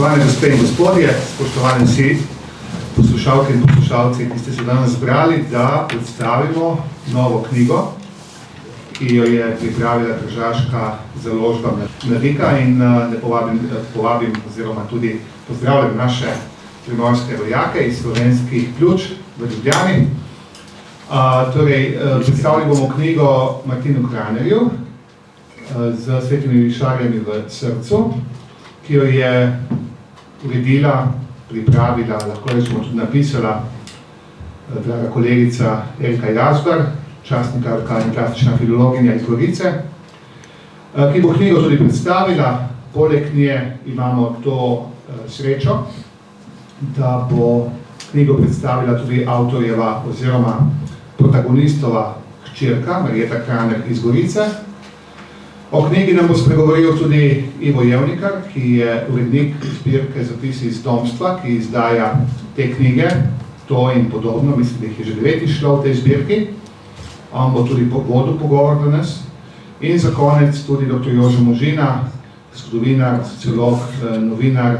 Spoštovane gospe in gospodje, spoštovani vsi poslušalke in poslušalci, ki ste se danes zbrali, da predstavimo novo knjigo, ki jo je pripravila tržaška založba Mladika in ne povabim oziroma tudi pozdravljam naše primorske rojake iz Slovenskih Pljuč v Ljubljani. Predstavili bomo knjigo Martinu Kranerju z Svetimi višarjami v srcu, ki jo je uredila, pripravila, lahko rečemo tudi napisala draga kolegica Erika Jazbar, častnikarka in plastična filologinja iz Gorice, ki bo knjigo tudi predstavila. Poleg nje imamo to srečo, da bo knjigo predstavila tudi avtorjeva oziroma protagonistova hčerka Marjeta Kraner iz Gorice. O knjigi nam bo spregovoril tudi Ivo Jevnikar, ki je urednik zbirke Zapisi iz domstva, ki izdaja te knjige, to in podobno, mislim, da jih je že 9 izšlo v tej zbirki. On bo tudi vodil pogovor danes. In za konec tudi dr. Jože Možina, zgodovinar, sociolog, novinar,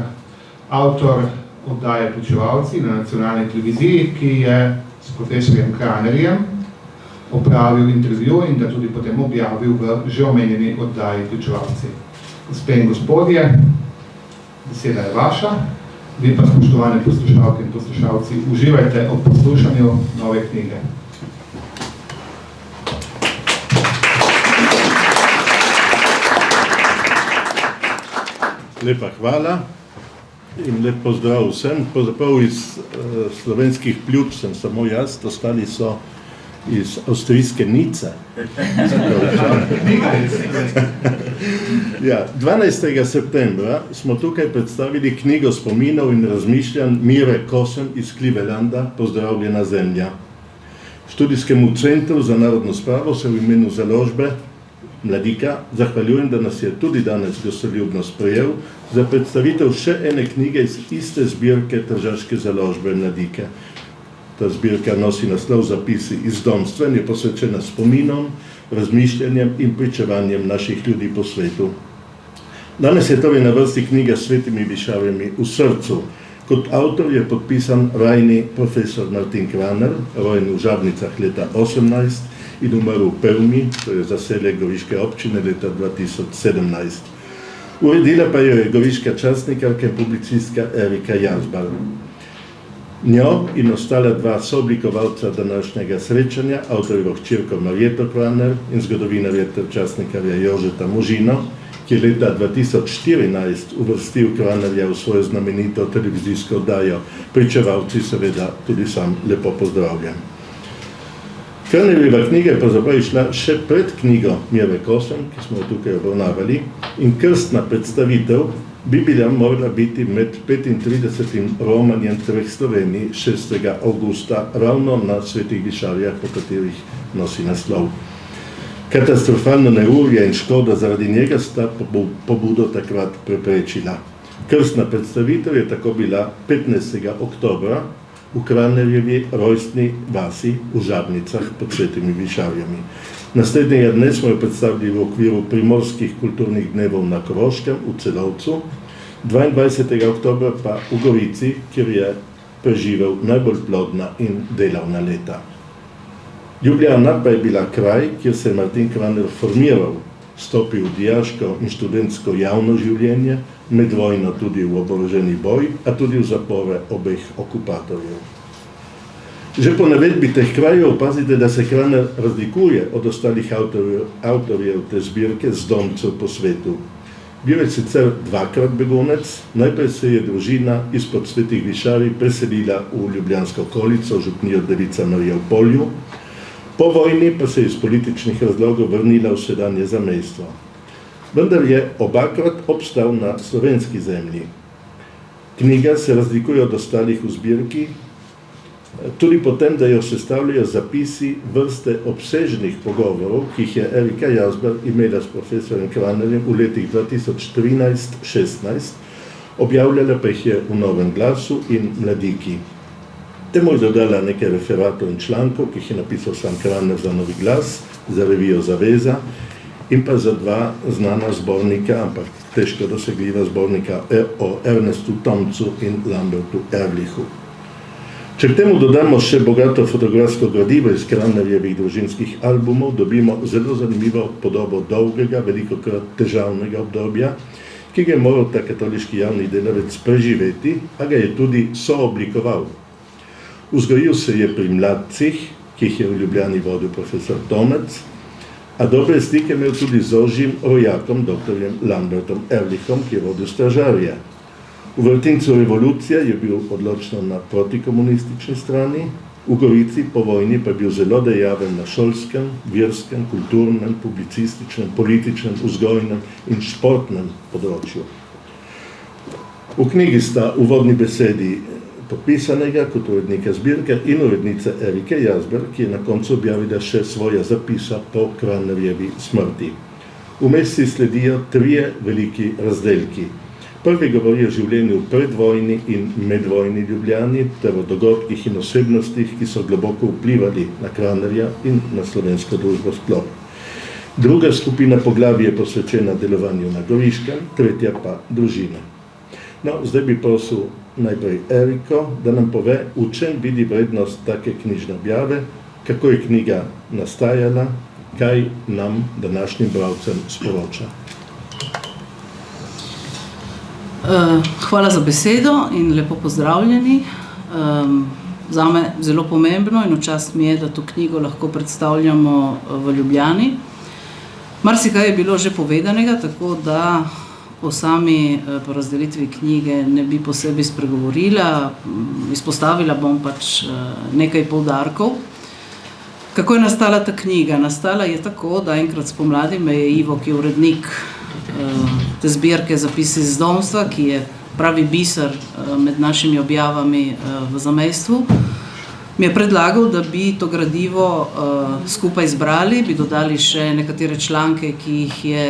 avtor oddaje Pričevalci na nacionalni televiziji, ki je s profesorjem Kranerjem opravil intervju in ga tudi potem objavil v že omenjeni oddaji Pričevalci. Gospe in gospodje, beseda je vaša, vi pa, spoštovane poslušalke in poslušalci, uživajte ob poslušanju nove knjige. Lepa hvala in lep pozdrav vsem. Pravzaprav iz Slovenskih Pljuč sem samo jaz, ostali so iz avstrijske Nice. Ja, 12. septembra smo tukaj predstavili knjigo spominov in razmišljanj Mire Kosen iz Clevelanda, Pozdravljena zemlja. Študijskemu centru za narodno spravo se v imenu založbe Mladika zahvaljujem, da nas je tudi danes gostoljubno sprejel za predstavitev še ene knjige iz iste zbirke tržaške založbe Mladike. Ta zbirka nosi naslov Zapisi iz domstva in je posvečena spominom, razmišljanjem in pričevanjem naših ljudi po svetu. Danes je torej na vrsti knjiga S svetimi višarjami v srcu. Kot avtor je podpisan rajni profesor Martin Kraner, rojen v Žabnicah leta 18 in umrl v Permi, to je zaselje Goriške občine leta 2017. Uredila pa jo je goriška častnikarka in publicistka Erika Jazbar. Njo in ostala dva sooblikovalca današnjega srečanja, avtorjevo hčerko Marjeto Kraner in zgodovinarja ter častnikarja Jožeta Možino, ki je leta 2014 uvrstil Kranerja v svojo znamenito televizijsko oddajo Pričevalci, seveda tudi sam lepo pozdravljam. Kranerjeva knjiga je pravzaprav išla še pred knjigo Mire Kosen, ki smo jo tukaj obravnavali, in krstna predstavitev bi bila morala biti med 35. romanjem Treh Slovenij 6. avgusta ravno na Svetih višarjah, po katerih nosi naslov. Katastrofalno neurje in škoda zaradi njega sta pobudo takrat preprečila. Krstna predstavitev je tako bila 15. oktobra v Kranerjevi rojstni vasi v Žabnicah pod Svetimi višarjami. Naslednjega dne smo jo predstavili v okviru primorskih kulturnih dnevov na Koroškem v Celovcu, 22. oktobra pa v Gorici, kjer je preživel najbolj plodna in delavna leta. Ljubljana pa je bila kraj, kjer se je Martin Kraner formiral, stopil v dijaško in študentsko javno življenje, med vojno tudi v oboroženi boj, a tudi v zapore obeh okupatorjev. Že po navedbi teh krajev opazite, da se Kraner razlikuje od ostalih avtorjev te zbirke z domcev po svetu. Bil je sicer dvakrat begunec, najprej se je družina izpod Svetih višarij preselila v ljubljansko okolico, župnijo Devica Marija v Polju, po vojni pa se je iz političnih razlogov vrnila v sedanje zamejstvo. Vendar je obakrat obstal na slovenski zemlji. Knjiga se razlikuje od ostalih v zbirki, tudi potem, da jo sestavljajo zapisi vrste obsežnih pogovorov, ki jih je Erika Jazbar imela s profesorjem Kranerjem v letih 2013-16, objavljala pa jih je v Novem glasu in Mladiki. Temu je dodala nekaj referatov in člankov, ki jih je napisal sam Kraner za Novi glas, za revijo Zaveza in pa za dva znana zbornika, ampak težko dosegljiva zbornika o Ernestu Tomcu in Lambertu Erlichu. Če k temu dodamo še bogato fotografsko gradivo iz Krannerjevih družinskih albumov, dobimo zelo zanimivo podobo dolgega, velikokrat težavnega obdobja, ki ga je moral ta katoliški javni delavec preživeti, a ga je tudi sooblikoval. Vzgojil se je pri mladcih, ki jih je v Ljubljani vodil profesor Tomec, a dobre stike imel tudi z ožjim rojakom, doktorjem Lambertom Erlichom, ki je vodil stražarje. V vrtincu revolucije je bil odločno na protikomunistični strani, v Gorici po vojni pa je bil zelo dejaven na šolskem, verskem, kulturnem, publicističnem, političnem, vzgojnem in športnem področju. V knjigi sta uvodni besedi podpisanega kot urednika zbirke in urednice Erike Jazber, ki je na koncu objavila še svoja zapisa po Krannerjevi smrti. Vmes si sledijo 3 veliki razdelki. Prvi govori o življenju v predvojni in medvojni Ljubljani ter o dogodkih in osebnostih, ki so globoko vplivali na Krannerja in na slovensko družbo sploh. Druga skupina poglavij je posvečena delovanju na Goriškem, tretja pa družina. No, zdaj bi prosil najprej Eriko, da nam pove, v čem vidi vrednost take knjižne objave, kako je knjiga nastajala, kaj nam, današnjim bralcem, sporoča. Hvala za besedo in lepo pozdravljeni. Zame zelo pomembno in v čast mi je, da to knjigo lahko predstavljamo v Ljubljani. Marsikaj je bilo že povedanega, tako da o sami porazdelitvi knjige ne bi posebej spregovorila. Izpostavila bom pač nekaj poudarkov. Kako je nastala ta knjiga? Nastala je tako, da enkrat spomladi me je Ivo, ki je urednik te zbirke Zapisi iz domstva, ki je pravi biser med našimi objavami v zamejstvu, mi je predlagal, da bi to gradivo skupaj zbrali, bi dodali še nekatere članke, ki jih je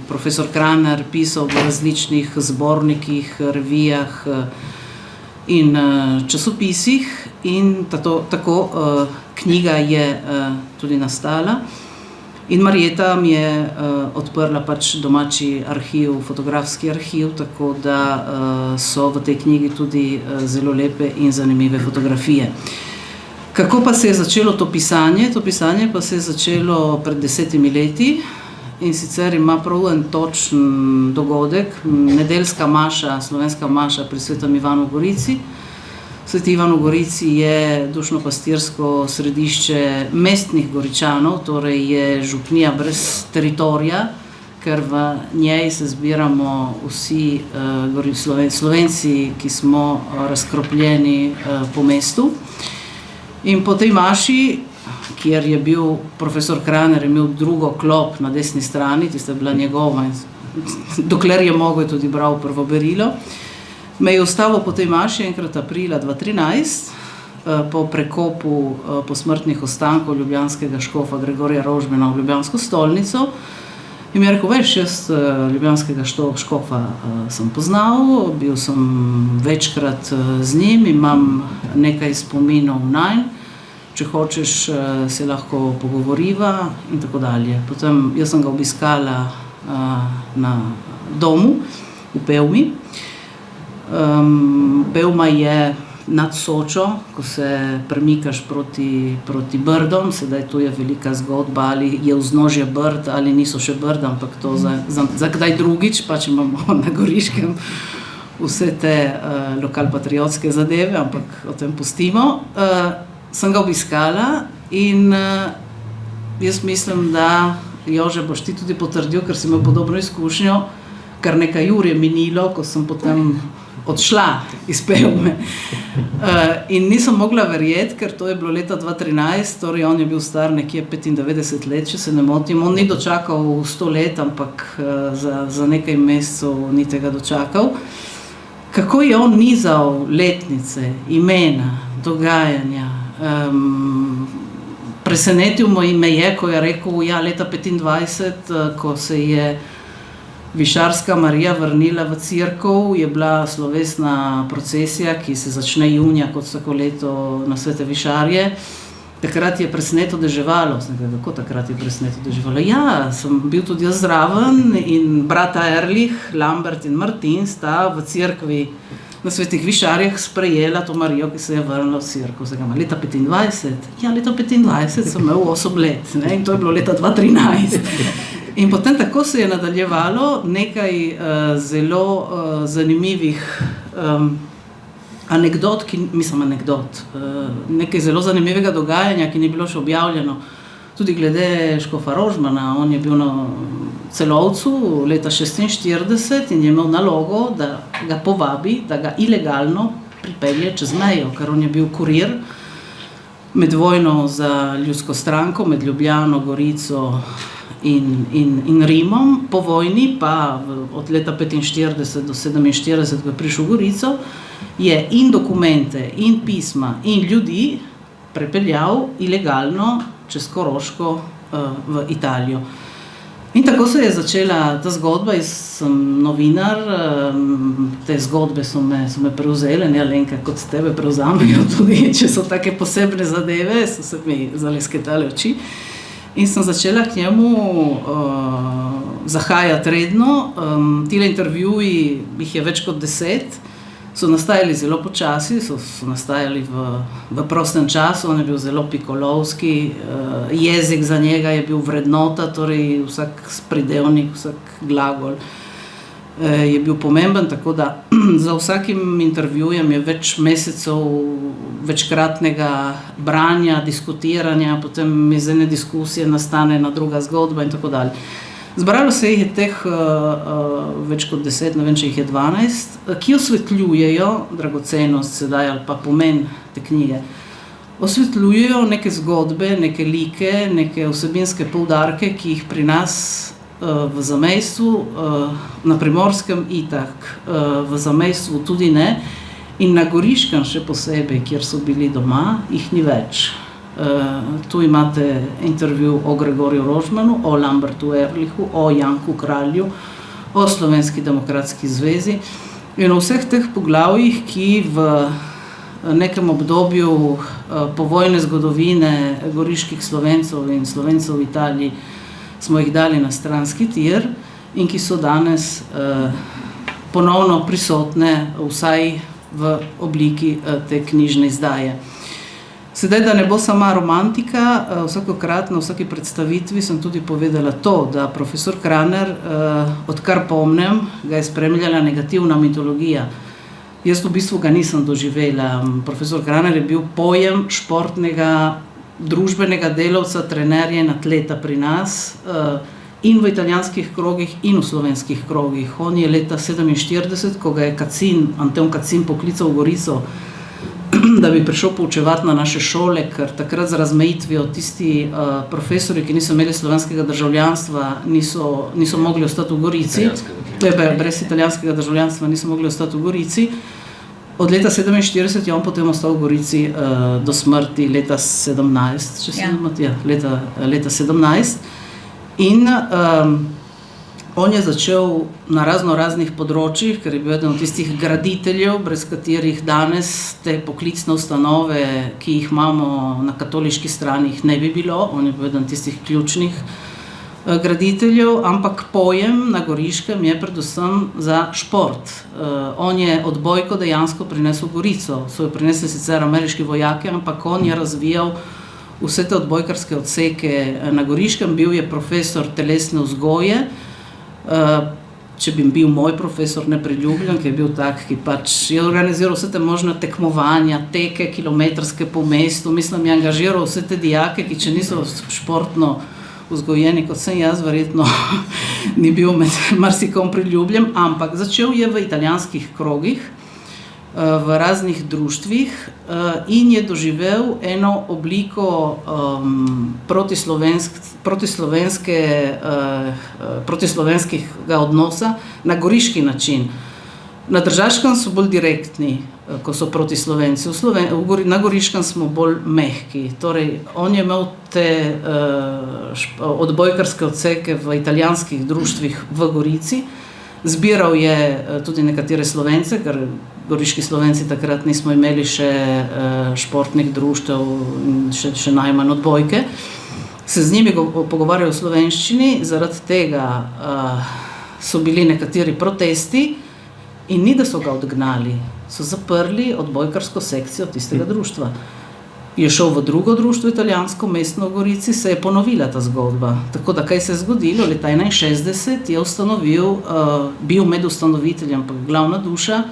profesor Kranner pisal v različnih zbornikih, revijah in časopisih, in tako knjiga je tudi nastala. In Marjeta mi je odprla pač domači arhiv, fotografski arhiv, tako da so v tej knjigi tudi zelo lepe in zanimive fotografije. Kako pa se je začelo to pisanje? To pisanje pa se je začelo pred 10 leti in sicer ima prav en točen dogodek, nedeljska maša, slovenska maša pri Svetem Ivanu v Gorici. Sveti Ivan v Gorici je dušno-pastirsko središče mestnih Goričanov, torej je župnija brez teritorija, ker v njej se zbiramo vsi Slovenci, ki smo razkropljeni po mestu. In po tej maši, kjer je bil profesor Kranner, imel drugo klop na desni strani, tista je bila njegova, dokler je mogel, tudi bral prvo berilo, me je ustavil po tej maši enkrat aprila 2013, po prekopu posmrtnih ostankov ljubljanskega škofa Gregorja Rožmana v Ljubljansko stolnico. In mi je rekel, veš, jaz ljubljanskega škofa sem poznal, bil sem večkrat z njim, imam nekaj spominov nanj, če hočeš se lahko pogovoriva in tako dalje. Potem jaz sem ga obiskala na domu v Pevmi. Pevma je nad Sočo, ko se premikaš proti Brdom, sedaj tu je velika zgodba, ali je vznožje Brd, ali niso še Brd, ampak to za kdaj drugič, pa če imamo na Goriškem vse te lokalpatriotske zadeve, ampak o tem pustimo. Sem ga obiskala in jaz mislim, da Jože boš ti tudi potrdil, ker si imel podobno izkušnjo, kar nekaj ur je minilo, ko sem potem odšla iz Pevme. In nisem mogla verjeti, ker to je bilo leta 2013, torej on je bil star nekje 95 let, če se ne motim. On ni dočakal 100 let, ampak za nekaj mesecev ni tega dočakal. Kako je on nizal letnice, imena, dogajanja. Presenetil me je, ko je rekel, ja, leta 25, ko se je Višarska Marija vrnila v cerkev, je bila slovesna procesija, ki se začne junija kot vsako leto na Svete Višarje. takrat je presneto deževalo. Sem rekel, kako takrat je presneto deževalo? Ja, sem bil tudi jaz zraven in brata Erlich, Lambert in Martin sta v cerkvi na Svetih Višarjah sprejela to Marijo, ki se je vrnila v cerkev. Leta 25? Ja, leta 25 sem imel 8 let, ne? In to je bilo leta 2013. In potem tako se je nadaljevalo nekaj zelo zanimivih nekaj zelo zanimivega dogajanja, ki ni bilo še objavljeno. Tudi glede škofa Rožmana, on je bil na Celovcu leta 1946 in je imel nalogo, da ga povabi, da ga ilegalno pripelje čez mejo, ker on je bil kurir med vojno za ljudsko stranko, med Ljubljano, Gorico in Rimom. Po vojni pa od leta 1945 do 1947, ko je prišel v Gorico, je in dokumente, in pisma, in ljudi prepeljal ilegalno čez Koroško v Italijo. In tako se je začela ta zgodba. Jaz sem novinar, te zgodbe so me prevzele, ne Alenka, kot tebe prevzamejo tudi, če so take posebne zadeve, so se mi zalesketale oči. In sem začela k njemu zahajati redno. Tile intervjuji, jih je več kot 10, so nastajali zelo počasi, so nastajali v prostem času, on je bil zelo pikolovski, jezik za njega je bil vrednota, torej vsak pridevnik, vsak glagol je bil pomemben, tako da za vsakim intervjujem je več mesecev večkratnega branja, diskutiranja, potem iz ene diskusije nastane ena druga zgodba in tako dalje. Zbralo se jih je teh več kot 10, ne vem, če jih je 12, ki osvetljujejo dragocenost sedaj ali pa pomen te knjige. Osvetljujejo neke zgodbe, neke like, neke vsebinske poudarke, ki jih pri nas v zamejstvu, na Primorskem itak, v zamejstvu tudi ne, in na Goriškem še posebej, kjer so bili doma, jih ni več. Tu imate intervju o Gregorju Rožmanu, o Lambertu Erlichu, o Janku Kralju, o Slovenski demokratski zvezi in o vseh teh poglavjih, ki v nekem obdobju povojne zgodovine goriških Slovencev in Slovencev v Italiji smo jih dali na stranski tir in ki so danes ponovno prisotne vsaj v obliki te knjižne izdaje. Sedaj, da ne bo sama romantika, vsakokrat na vsaki predstavitvi sem tudi povedala to, da profesor Kraner, odkar pomnem, ga je spremljala negativna mitologija. Jaz v bistvu ga nisem doživela. Profesor Kraner je bil pojem športnega, družbenega delavca, trenerja in atleta pri nas in v italijanskih krogih in v slovenskih krogih. On je leta 1947, ko ga je Anton Kacin poklical v Gorico, da bi prišel poučevati na naše šole, ker takrat z razmejitvijo tisti profesori, ki niso imeli slovenskega državljanstva, niso mogli ostati v Gorici. Brez italijanskega državljanstva niso mogli ostati v Gorici. Od leta 1947 je on potem ostal v Gorici do smrti leta 17, če se ne motim, leta 17. In on je začel na raznih področjih, ker je bil eden od tistih graditeljev, brez katerih danes te poklicne ustanove, ki jih imamo na katoliški strani, jih ne bi bilo. On je bil eden tistih ključnih graditeljev, ampak pojem na Goriškem je predvsem za šport. On je odbojko dejansko prinesel v Gorico. So jo prinesli sicer ameriški vojaki, ampak on je razvijal vse te odbojkarske odseke na Goriškem. Bil je profesor telesne vzgoje. Če bi bil moj profesor nepriljubljen, ki je bil tak, ki pač je organiziral vse te možne tekmovanja, teke kilometrske po mestu, mislim, je angažiral vse te dijake, ki če niso športno vzgojeni, kot sem jaz, verjetno ni bil med marsikom priljubljen, ampak začel je v italijanskih krogih, v raznih društvih in je doživel eno obliko protislovenskega odnosa na goriški način. Na Tržaškem so bolj direktni, ko so protislovenci. Na Goriškem smo bolj mehki. Torej, on je imel te odbojkarske odseke v italijanskih društvih v Gorici, Zbiral je tudi nekatere Slovence, ker goriški Slovenci takrat nismo imeli še športnih društev in še najmanj odbojke. Se z njimi pogovarjal v slovenščini, zaradi tega so bili nekateri protesti in ni, da so ga odgnali, so zaprli odbojkarsko sekcijo tistega društva. Je šel v drugo društvo italijansko, mestno v Gorici, se je ponovila ta zgodba. Tako da, kaj se je zgodilo, leta 61 je ustanovil, bil med ustanoviteljem, ampak glavna duša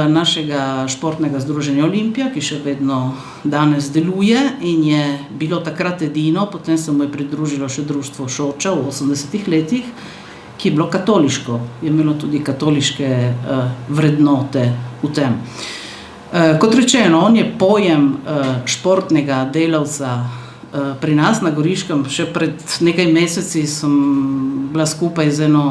našega športnega združenja Olimpija, ki še vedno danes deluje in je bilo takrat edino, potem se mu je pridružilo še društvo Šoča v 80-ih letih, ki je bilo katoliško, je imelo tudi katoliške vrednote v tem. Kot rečeno, on je pojem športnega delavca pri nas na Goriškem. Še pred nekaj meseci sem bila skupaj z eno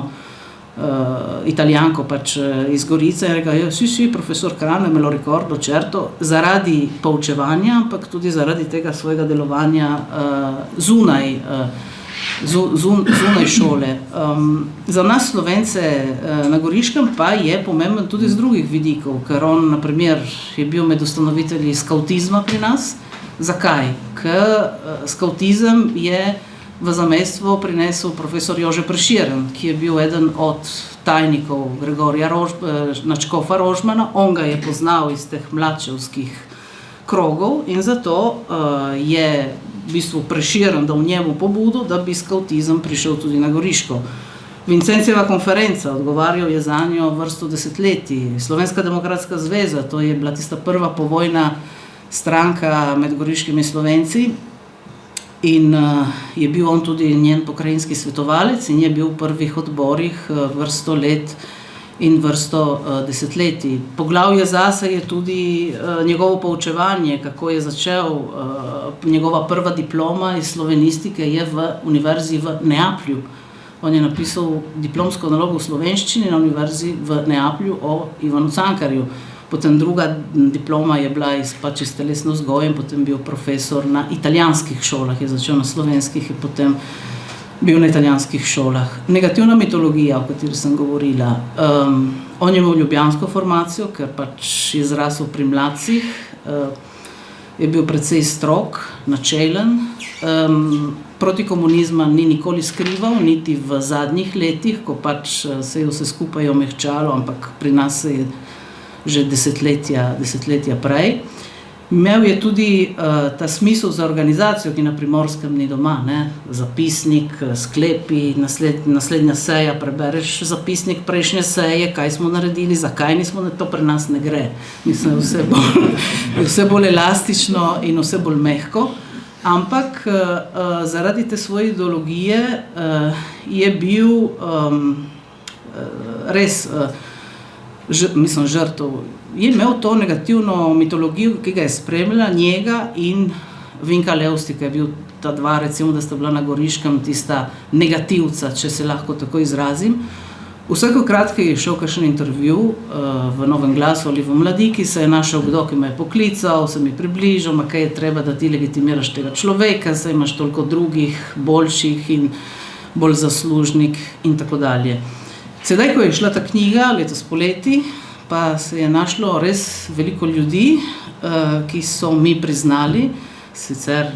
Italijanko pač iz Gorice in rekla, si, profesor Kran, me lo ricordo, certo, zaradi poučevanja, ampak tudi zaradi tega svojega delovanja zunaj šole. Za nas Slovence na Goriškem pa je pomemben tudi z drugih vidikov, ker on, na primer, je bil med ustanovitelji skautizma pri nas. Zakaj? Ker skautizem je v zamejstvo prinesel profesor Jože Prešeren, ki je bil eden od tajnikov Gregorja Načkofa Rožmana. On ga je poznal iz teh mladševskih krogov in zato je v bistvu Prešeren dal njemu pobudo, da bi skautizem prišel tudi na Goriško. Vincencijeva konferenca, odgovarjal je za njo vrsto desetletij. Slovenska demokratska zveza, to je bila tista prva povojna stranka med goriškimi Slovenci in je bil on tudi njen pokrajinski svetovalec in je bil v prvih odborih vrsto let in vrsto desetletij. Poglavje zase je tudi njegovo poučevanje, kako je začel, njegova prva diploma iz slovenistike je v univerzi v Neaplju. On je napisal diplomsko nalogo v slovenščini na univerzi v Neaplju o Ivanu Cankarju. Potem druga diploma je bila iz telesne vzgoje in potem bil profesor na italijanskih šolah, je začel na slovenskih in potem bil na italijanskih šolah. Negativna mitologija, o kateri sem govorila. On je imel ljubljansko formacijo, ker pač je zrasel pri mladcih, je bil precej strog, načelen. Proti komunizma ni nikoli skrival, niti v zadnjih letih, ko pač se je vse skupaj omehčalo, ampak pri nas se je že desetletja prej. Imel je tudi ta smisel za organizacijo, ki na Primorskem ni doma, ne? Zapisnik, sklepi, naslednja seja, prebereš zapisnik prejšnje seje, kaj smo naredili, zakaj nismo, to pri nas ne gre. Mislim, vse bolj elastično in vse bolj mehko, ampak zaradi te svoje ideologije je bil res žrtev. Je imel to negativno mitologijo, ki ga je spremljala, njega in Vinka Levstika je bil ta dva, recimo, da sta bila na Goriškem tista negativca, če se lahko tako izrazim. Vsakokrat, ki je šel kakšen intervju v Novem glasu ali v Mladiki, se je našel kdo, ki me je poklical, se mi približal, kaj je treba, da ti legitimiraš tega človeka, saj imaš toliko drugih, boljših in bolj zaslužnih in tako dalje. Sedaj, ko je šla ta knjiga, letos poleti, pa se je našlo res veliko ljudi, ki so mi priznali, sicer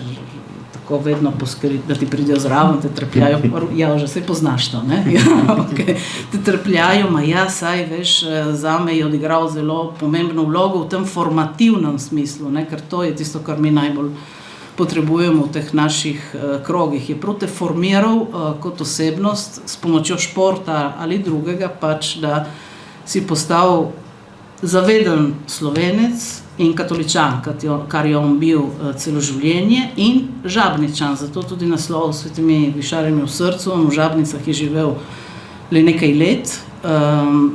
tako vedno poskrbi, da ti pridejo zraven, te trpljajo, ja, že se poznaš to, ne? Ja, okay. Te trpljajo, saj, veš, zame je odigral zelo pomembno vlogo v tem formativnem smislu, ne? Ker to je tisto, kar mi najbolj potrebujemo v teh naših krogih. Je prav te formiral kot osebnost s pomočjo športa ali drugega, pač, da si postal zaveden Slovenec in katoličan, kar je on bil celo življenje, in Žabničan, zato tudi naslov s Svetimi višarjami v srcu. On v Žabnicah je živel le nekaj let,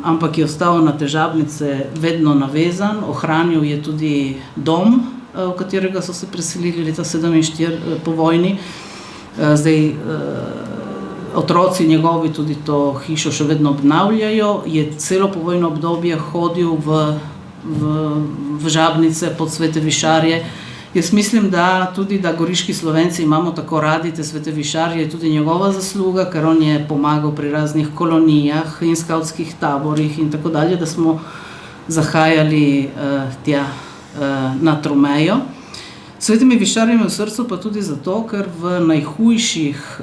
ampak je ostal na te Žabnice vedno navezan, ohranil je tudi dom, v katerega so se preselili leta 1947 po vojni. Zdaj otroci njegovi tudi to hišo še vedno obnavljajo. Je celo povojno obdobje hodil v Žabnice pod Svete višarje Jaz mislim, da tudi, da goriški Slovenci imamo tako radi te svete višarje, je tudi njegova zasluga, ker on je pomagal pri raznih kolonijah in skavtskih taborih in tako dalje, da smo zahajali tja na Tromejo. Svetimi višarjami v srcu pa tudi zato, ker v najhujših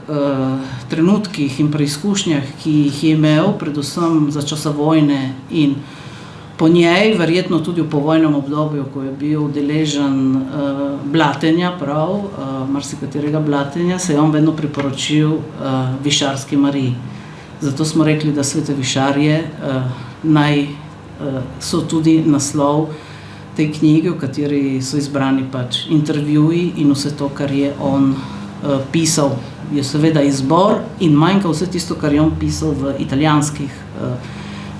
trenutkih in preizkušnjah, ki jih je imel, predvsem za časa vojne in po njej, verjetno tudi v povojnem obdobju, ko je bil deležen blatenja, marsikaterega blatenja, se je on vedno priporočil višarski Mariji. Zato smo rekli, da svete višarje so tudi naslov tej knjige, v kateri so izbrani pač intervjuji in vse to, kar je on pisal. Je seveda izbor in manjka vse tisto, kar je on pisal v italijanskih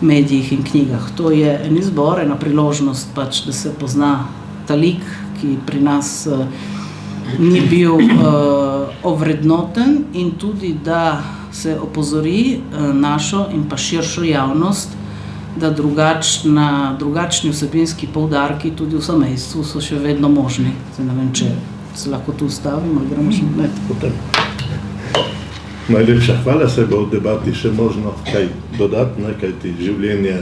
medijih in knjigah. To je en izbor, ena priložnost pač, da se pozna ta lik, ki pri nas ni bil ovrednoten in tudi, da se opozori našo in pa širšo javnost, da drugačni vsebinski poudarki tudi v samejstvu so še vedno možni. Ne vem, če se lahko tu ustavim, ali gremo še potem. Najlepša hvala, se bo v debati še možno kaj dodati, kaj ti življenje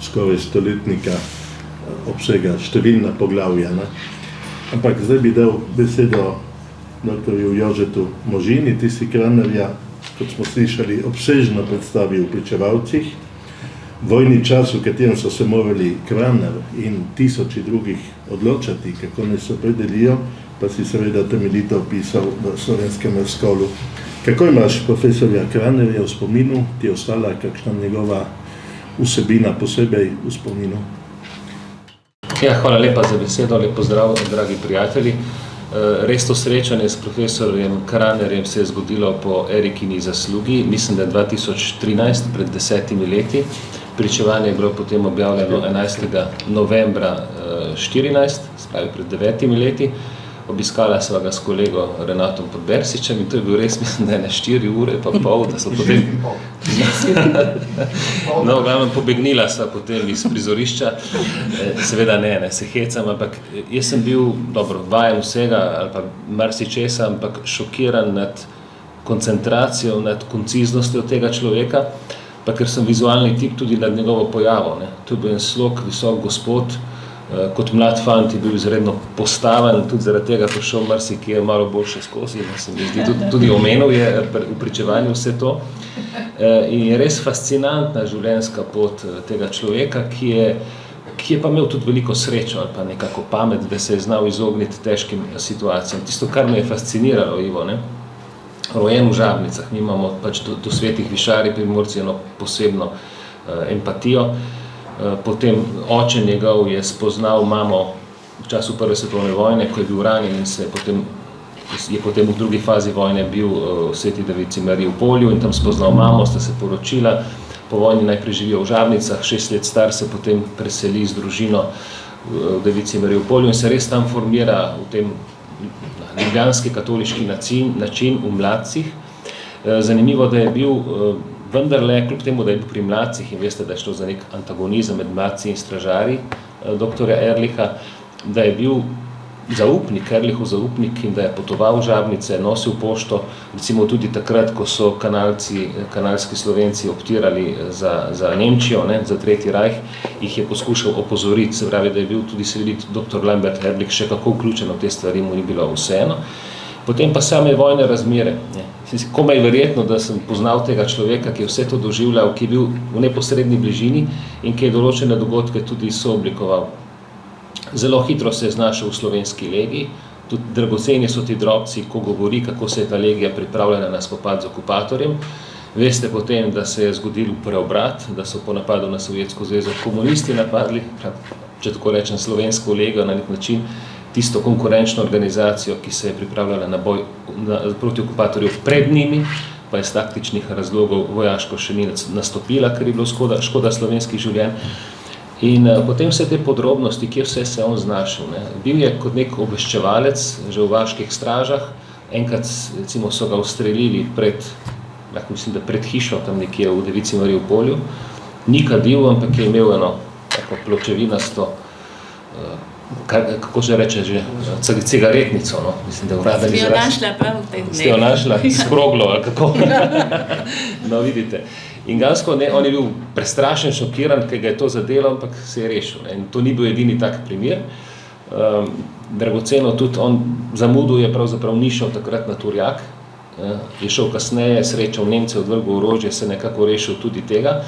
skoraj stoletnika obsega številna poglavja. Ampak zdaj bi dal besedo doktorju Jožetu Možini, ti si Kranerja, kot smo slišali, obsežno predstavil v Pričevalcih. Vojni čas, v katerem so se morali Kraner in tisoči drugih odločati, kako naj se opredelijo, pa si seveda temeljito opisal v Slovenskem razkolu. Kako imaš profesorja Kranerja v spominu, ti je ostala kakšna njegova vsebina posebej v spominu? Ja, hvala lepa za besedo, lep pozdrav, dragi prijatelji. Res to srečanje s profesorjem Kranerjem se je zgodilo po Erikini zaslugi, mislim, da 2013, pred 10 leti. Pričevanje je bilo potem objavljeno 11. novembra 2014, spravi pred 9 leti. Obiskala sva ga s kolego Renatom Podbersičem in to je bil res, mislim, da je 4 ure pa pol, da so potem... No, glavno pobegnila sva potem iz prizorišča, seveda ne, se hecam, ampak jaz sem bil, vajen vsega, ali pa marsičesa, ampak šokiran nad koncentracijo, nad konciznostjo tega človeka, pa ker sem vizualni tip tudi nad njegovo pojavo. To je bil en slog, visok gospod, kot mlad fant je bil izredno postaven, tudi zaradi tega prišel marsikje malo boljše skozi, se mi zdi, tudi omenil je v pričevanju vse to. In je res fascinantna življenjska pot tega človeka, ki je pa imel tudi veliko srečo ali pa nekako pamet, da se je znal izogniti težkim situacijam. Tisto, kar me je fasciniralo, Ivo, rojen v Žabnicah, mi imamo pač do svetih višarij Primorci eno posebno empatijo. Potem oče njegov je spoznal mamo v času Prve svetovne vojne, ko je bil ranjen in je potem v drugi fazi vojne bil v Sveti Devici Mariji v Polju in tam spoznal mamo, sta se poročila. Po vojni najprej živijo v Žabnicah, 6 let star se potem preseli z družino v Devici Mariji v Polju in se res tam formira v tem ljubljanski katoliški način v Mladcih. Zanimivo, da je bil vendarle, kljub temu, da je bil pri Mladcih in veste, da je šlo za nek antagonizem med Mladci in stražarji doktorja Ehrlicha, da je bil Ehrlichov zaupnik in da je potoval v Žabnice, nosil pošto, recimo tudi takrat, ko so kanalski Slovenci optirali za Nemčijo, za Tretji rajh, jih je poskušal opozoriti, se pravi, da je bil tudi dr. Lambert Ehrlich še kako vključen v te stvari, mu ni bilo vseeno. Potem pa same vojne razmere. Komaj verjetno, da sem poznal tega človeka, ki je vse to doživljal, ki je bil v neposredni bližini in ki je določene dogodke tudi sooblikoval. Zelo hitro se je znašel v slovenski legiji, tudi dragoceni so ti drobci, ko govori, kako se je ta legija pripravljena na spopad z okupatorjem. Veste potem, da se je zgodil preobrat, da so po napadu na Sovjetsko zvezo komunisti napadli, če tako rečem, slovensko legijo na nek način, tisto konkurenčno organizacijo, ki se je pripravljala na boj proti okupatorju pred njimi, pa je z taktičnih razlogov vojaško še ni nastopila, ker je bilo škoda slovenskih življenj. In potem vse te podrobnosti, kje vse se on znašel. Bil je kot nek obveščevalec že v vaških stražah, enkrat recimo so ga ustrelili pred hišo, tam nekje v Devici Mariji v Polju. Ni kadil, ampak je imel eno tako pločevinasto kako že reče, cigaretnico, no? Mislim, da uraden izraz. Ste jo našla prav v teh dneh. Ste jo našla s kroglo, ali kako? No, vidite. In gansko, ne, on je bil prestrašen, šokiran, ker ga je to zadelo, ampak se je rešil. Ne? In to ni bil edini tak primer. Dragoceno tudi on zamudil je pravzaprav ni šel takrat na Turjak, je šel kasneje, srečal Nemce, odvrgel orožje, se nekako rešil tudi tega.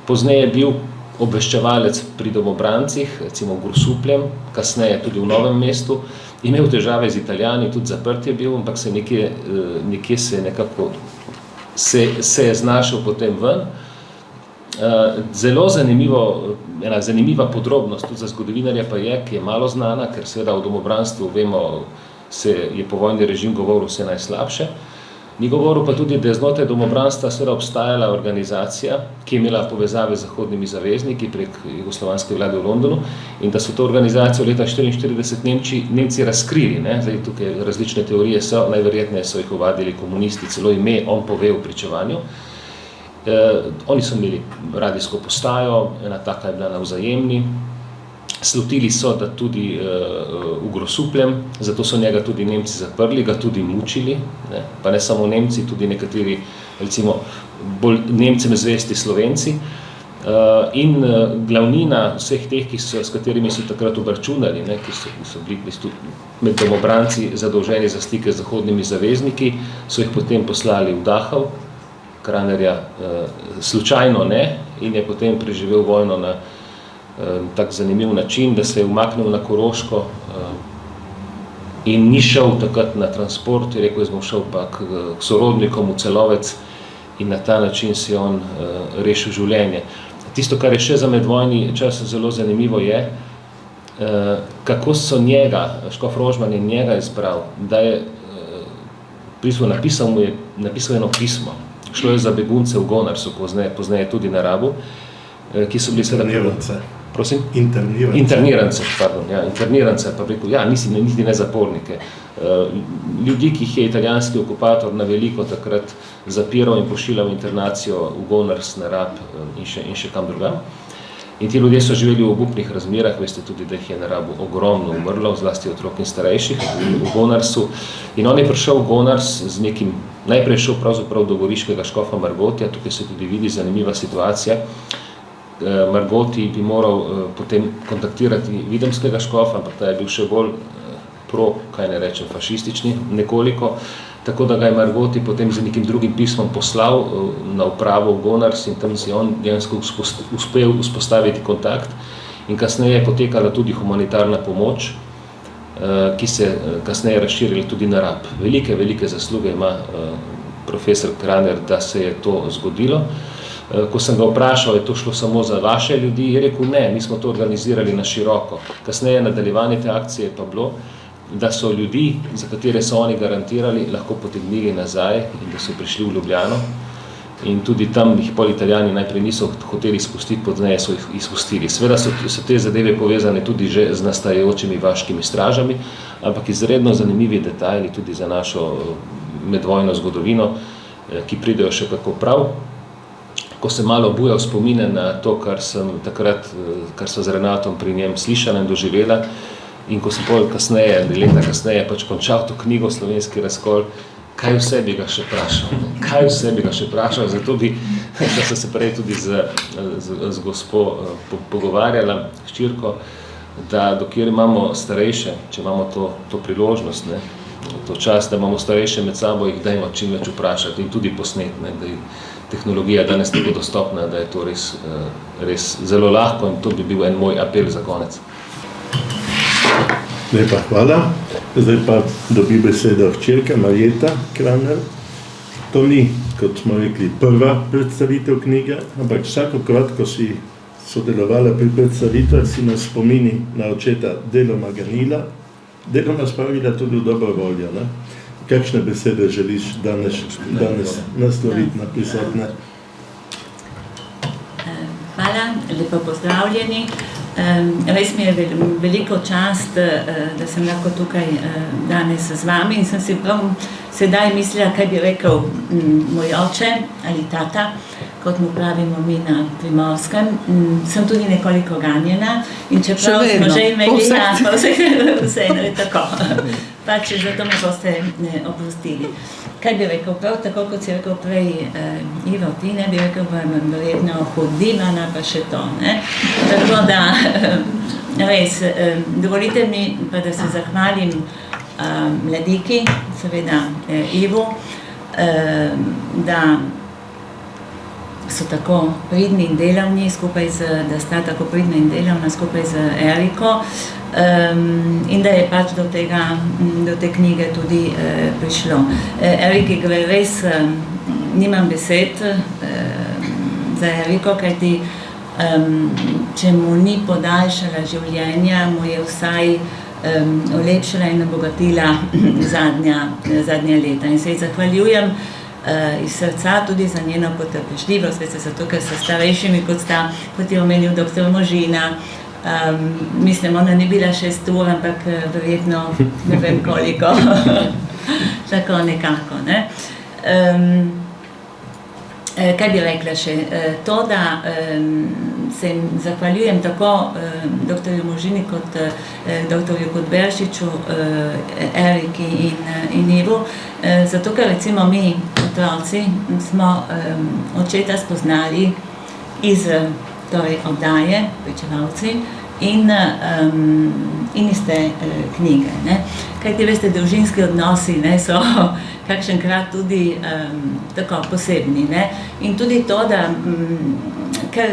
Pozneje je bil obveščevalec pri domobrancih, recimo v Grosupljem, kasneje tudi v Novem mestu, imel težave z Italijani, tudi zaprt je bil, ampak se nekje se nekako se je znašel potem ven. Zelo ena zanimiva podrobnost tudi za zgodovinarja pa je, ki je malo znana, ker seveda v domobranstvu vemo, je povojni režim govoril vse najslabše. Ni govoril pa tudi, da je znotraj domobranstva seveda obstajala organizacija, ki je imela povezave z zahodnimi zavezniki prek jugoslovanske vlade v Londonu in da so to organizacijo leta 1944 Nemci razkrili. Ne? Zdaj, tukaj različne teorije so, najverjetneje so jih ovadili komunisti, celo ime on pove v pričevanju. Oni so imeli radijsko postajo, ena taka je bila na Vzajemni, slutili so, da tudi v Grosupljem, zato so njega tudi Nemci zaprli, ga tudi mučili, ne? Pa ne samo Nemci, tudi nekateri, recimo, bolj Nemcem zvesti Slovenci. In glavnina vseh teh, s katerimi so takrat obračunali, ne? Ki so bili med domobranci zadolženi za stike z zahodnimi zavezniki, so jih potem poslali v Dachau, Kranerja slučajno ne, in je potem preživel vojno na tak zanimiv način, da se je umaknil na Koroško in ni šel takrat na transport, je rekel, jaz bom šel pa k sorodnikom v Celovec in na ta način si on rešil življenje. Tisto, kar je še za medvojni čas zelo zanimivo je, kako so njega, Škof Rožman je njega izbral, da je napisal eno pismo. Šlo je za begunce v Gonarsu, pozneje tudi na Rabu, ki so bili Internirance. Prosim? Internirance, pardon, ja, internirance, pa rekel, ja, niti ne zapornike. Ljudi, ki jih je italijanski okupator na veliko takrat zapiral in pošiljal internacijo v Gonars, na Rab in še kam drugam. In ti ljudje so živeli v obupnih razmerah, veste tudi, da jih je na Rabu ogromno umrlo, zlasti otrok in starejših v Gonarsu. In on je prišel v Gonars z nekim, najprej šel pravzaprav do goriškega škofa Margotija, tukaj se tudi vidi zanimiva situacija. Margoti bi moral potem kontaktirati videmskega škofa, ampak ta je bil še bolj fašistični nekoliko, tako da ga je Margoti potem z nekim drugim pismom poslal na upravo v Gonars in tam si on dejansko uspel vzpostaviti kontakt in kasneje je potekala tudi humanitarna pomoč, ki se kasneje razširila tudi na Rab. Velike zasluge ima profesor Kraner, da se je to zgodilo. Ko sem ga vprašal, je to šlo samo za vaše ljudi, je rekel, ne, mi smo to organizirali na široko. Kasneje nadaljevanje te akcije pa bilo, da so ljudi, za katere so oni garantirali, lahko potegnili nazaj in da so prišli v Ljubljano. In tudi tam jih pol Italijani najprej niso hoteli spustiti, pozneje so jih izpustili. Seveda so te zadeve povezane tudi že z nastajajočimi vaškimi stražami, ampak izredno zanimivi detajli tudi za našo medvojno zgodovino, ki pridejo še kako prav. Ko sem malo bujal spomine na to, kar so z Renatom pri njem slišala in doživela, in ko sem leta kasneje pač končal to knjigo Slovenski razkol, kaj vse bi ga še vprašal, zato bi, da sem se prej tudi z gospo pogovarjala, hčerko, da dokjer imamo starejše, če imamo to priložnost, ne, to čas, da imamo starejše med sabo, jih dajmo čim več vprašati in tudi posnet, ne, da tehnologija danes tako dostopna, da je to res zelo lahko in to bi bil en moj apel za konec. Lepa hvala. Zdaj pa dobi besedo hčerka Marjeta Kraner. To ni, kot smo rekli, prva predstavitev knjige, ampak vsakokrat, ko si sodelovala pri predstavitvah, si nas spomini na očeta deloma ganila, deloma spravila tudi v dobro voljo, ne? Kakšne besede želiš danes nasloviti na prisotne? Hvala, lepo pozdravljeni. Res mi je veliko čast, da sem lahko tukaj danes z vami in sem si prav sedaj mislila, kaj bi rekel moj oče ali tata, kot mu pravimo mi na Primorskem. Sem tudi nekoliko ganjena in čeprav smo že imeli, vseeno je tako. Pač zato me boste oprostili. Kaj bi rekel, prav tako kot si rekel prej Ivo, ti ne bi rekel, verjetno hodimana pa še to, ne? Tako da, res, dovolite mi pa, da se zahvalim mladiki, seveda Ivo, da so tako pridni in delavni, da sta tako pridna in delavna skupaj z Eriko, in da je pač do te knjige tudi prišlo. Eriki gre res, nimam besed za Eriko, kajti če mu ni podaljšala življenja, mu je vsaj olepšala in obogatila zadnja leta. In se ji zahvaljujem iz srca tudi za njeno potrpežljivost, zato ker so starejšimi, kot je omenil dr. Možina. Mislim, ona ni bila 6 ur, ampak verjetno ne vem koliko. Tako nekako, ne. Kaj bi rekla še? To, da se zahvaljujem tako dr. Možini kot dr. Kotberšiču, Eriki in Ivu, zato ker recimo mi, otroci, smo očeta spoznali iz oddaje, Pričevalci, in iz te knjige, ne. Kaj ti veste, družinski odnosi, ne, so kakšenkrat tudi tako posebni, ne. In tudi to, da, ker,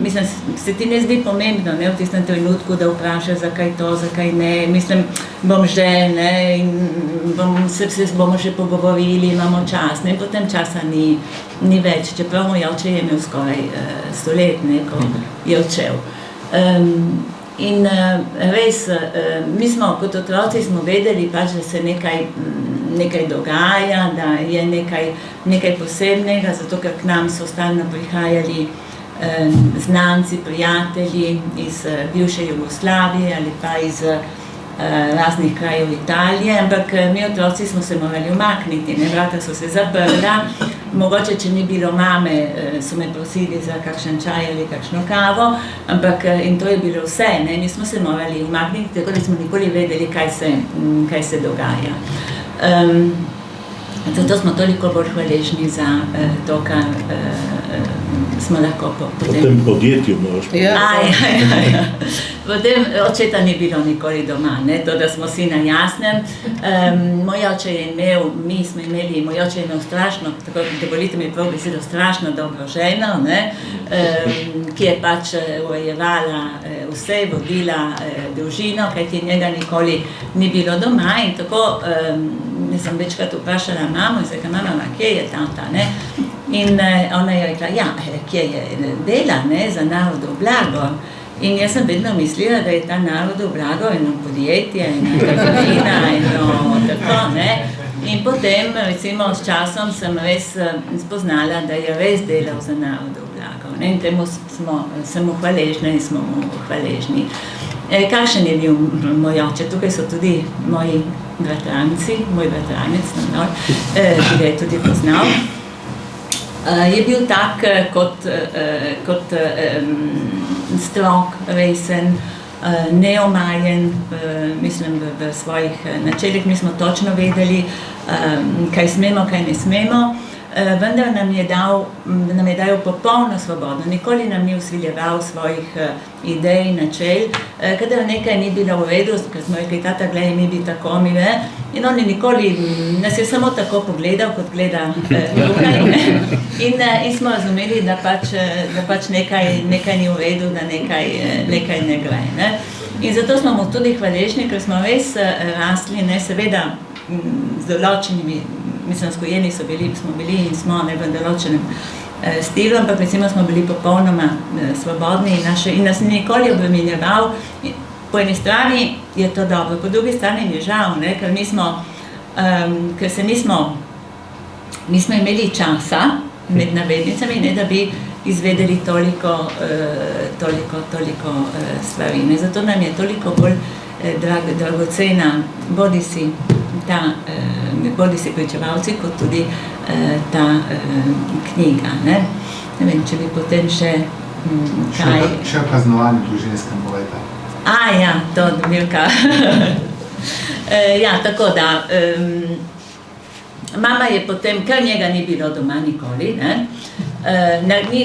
mislim, se ti ne zdi pomembno, ne, v tistem trenutku, da vprašaš, zakaj to, zakaj ne, mislim, bom že, ne, in se bomo še pogovorili, imamo čas, ne, potem časa ni več, čeprav moj oče je imel skoraj 100 let, ne, ko je odšel. In res, mi smo kot otroci smo vedeli pač, da se nekaj dogaja, da je nekaj posebnega, zato ker k nam so stalno prihajali znanci, prijatelji iz bivše Jugoslavije ali pa iz raznih krajev Italije, ampak mi otroci smo se morali umakniti, ne, vrata so se zaprla, mogoče, če ni bilo mame, so me prosili za kakšen čaj ali kakšno kavo, ampak in to je bilo vse, ne, mi smo se morali umakniti, tako da smo nikoli vedeli, kaj se dogaja. Zato smo toliko bolj hvaležni za to, kar smo lahko potem... V tem podjetju moraš povedati. Potem očeta ni bilo nikoli doma, ne, to, da smo si na jasnem. Moj oče je imel, moj oče je imel strašno, tako dovolite mi prav besedo, strašno dobro ženo, ne, ki je pač urejevala vse, vodila družino, kajti njega nikoli ni bilo doma in tako sem večkrat vprašala mamo in rekla, mama, kje je tata, ne? In ona je rekla, ja, kje je, dela, ne, za narodov blago. In jaz sem vedno mislila, da je ta narodov blago eno podjetje, eno trgovina, eno tako, ne. In potem, recimo, s časom sem res spoznala, da je res delal za narodov blago, ne. In temu sem mu hvaležna in smo mu hvaležni. Kakšen je bil moj oče? Tukaj so tudi moji bratranci, moj bratranec, ki ga je tudi poznal. Je bil tak kot strok, resen, neomajen, mislim, v svojih načelih. Mi smo točno vedeli, kaj smemo, kaj ne smemo, vendar nam je dal popolno svobodo. Nikoli nam ni usiljeval svojih idej, načel. Kadar nekaj ni bilo v redu, ker smo rekli, tata, gledaj, mi bi tako, mi ne. In on nikoli nas je samo tako pogledal, kot gleda tukaj. In smo razumeli, da pač nekaj ni v redu, da nekaj ne gre. Ne? In zato smo mu tudi hvaležni, ker smo res rasli, ne, seveda z določenimi, mislim, skojeni smo bili in smo ne v določenem stilu, ampak recimo smo bili popolnoma svobodni in nas nikoli obremenjeval. Po eni strani je to dobro, po drugi strani je žal, ne, ker nismo imeli časa med navednicami, ne, da bi izvedeli toliko stvari. Ne. Zato nam je toliko bolj dragocena bodi si Pričevalci, kot tudi ta knjiga. Ne vem, če bi potem še kaj... Še o praznovanju družinskem poveta. Ja, to Milka. Ja, tako da, mama je potem, ker njega ni bilo doma nikoli,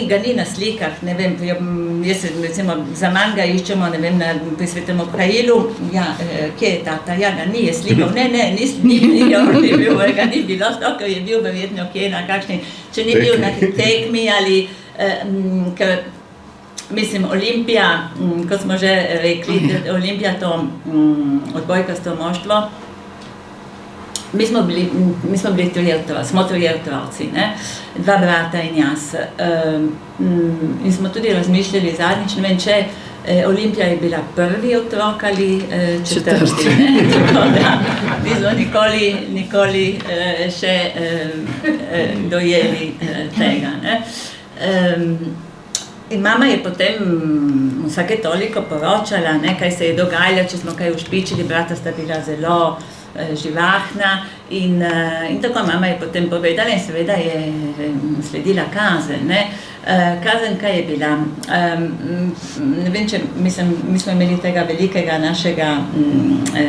ga ni na slikah, ne vem, jaz recimo za manj ga iščemo, ne vem, pri Svetem Oprajilu, kje je tata, ga ni, je slikal, ne, ni bil, ga ni bilo, ker je bil verjetno kje na kakšni, če ni bil na tekmi ali, ker mislim, Olimpija, kot smo že rekli, Olimpija to odbojkasto moštvo, mi smo bili trije otroci, dva brata in jaz. In smo tudi razmišljali zadnjič, ne vem, če Olimpija je bila prvi otrok ali četrti. Tako da nismo nikoli še dojeli tega. In mama je potem vsake toliko poročala, kaj se je dogajalo, če smo kaj ušpičili, brata sta bila zelo živahna in tako mama je potem povedala in seveda je sledila kazen. Kazen, kaj je bila? Ne vem, če, mislim, mi smo imeli tega velikega našega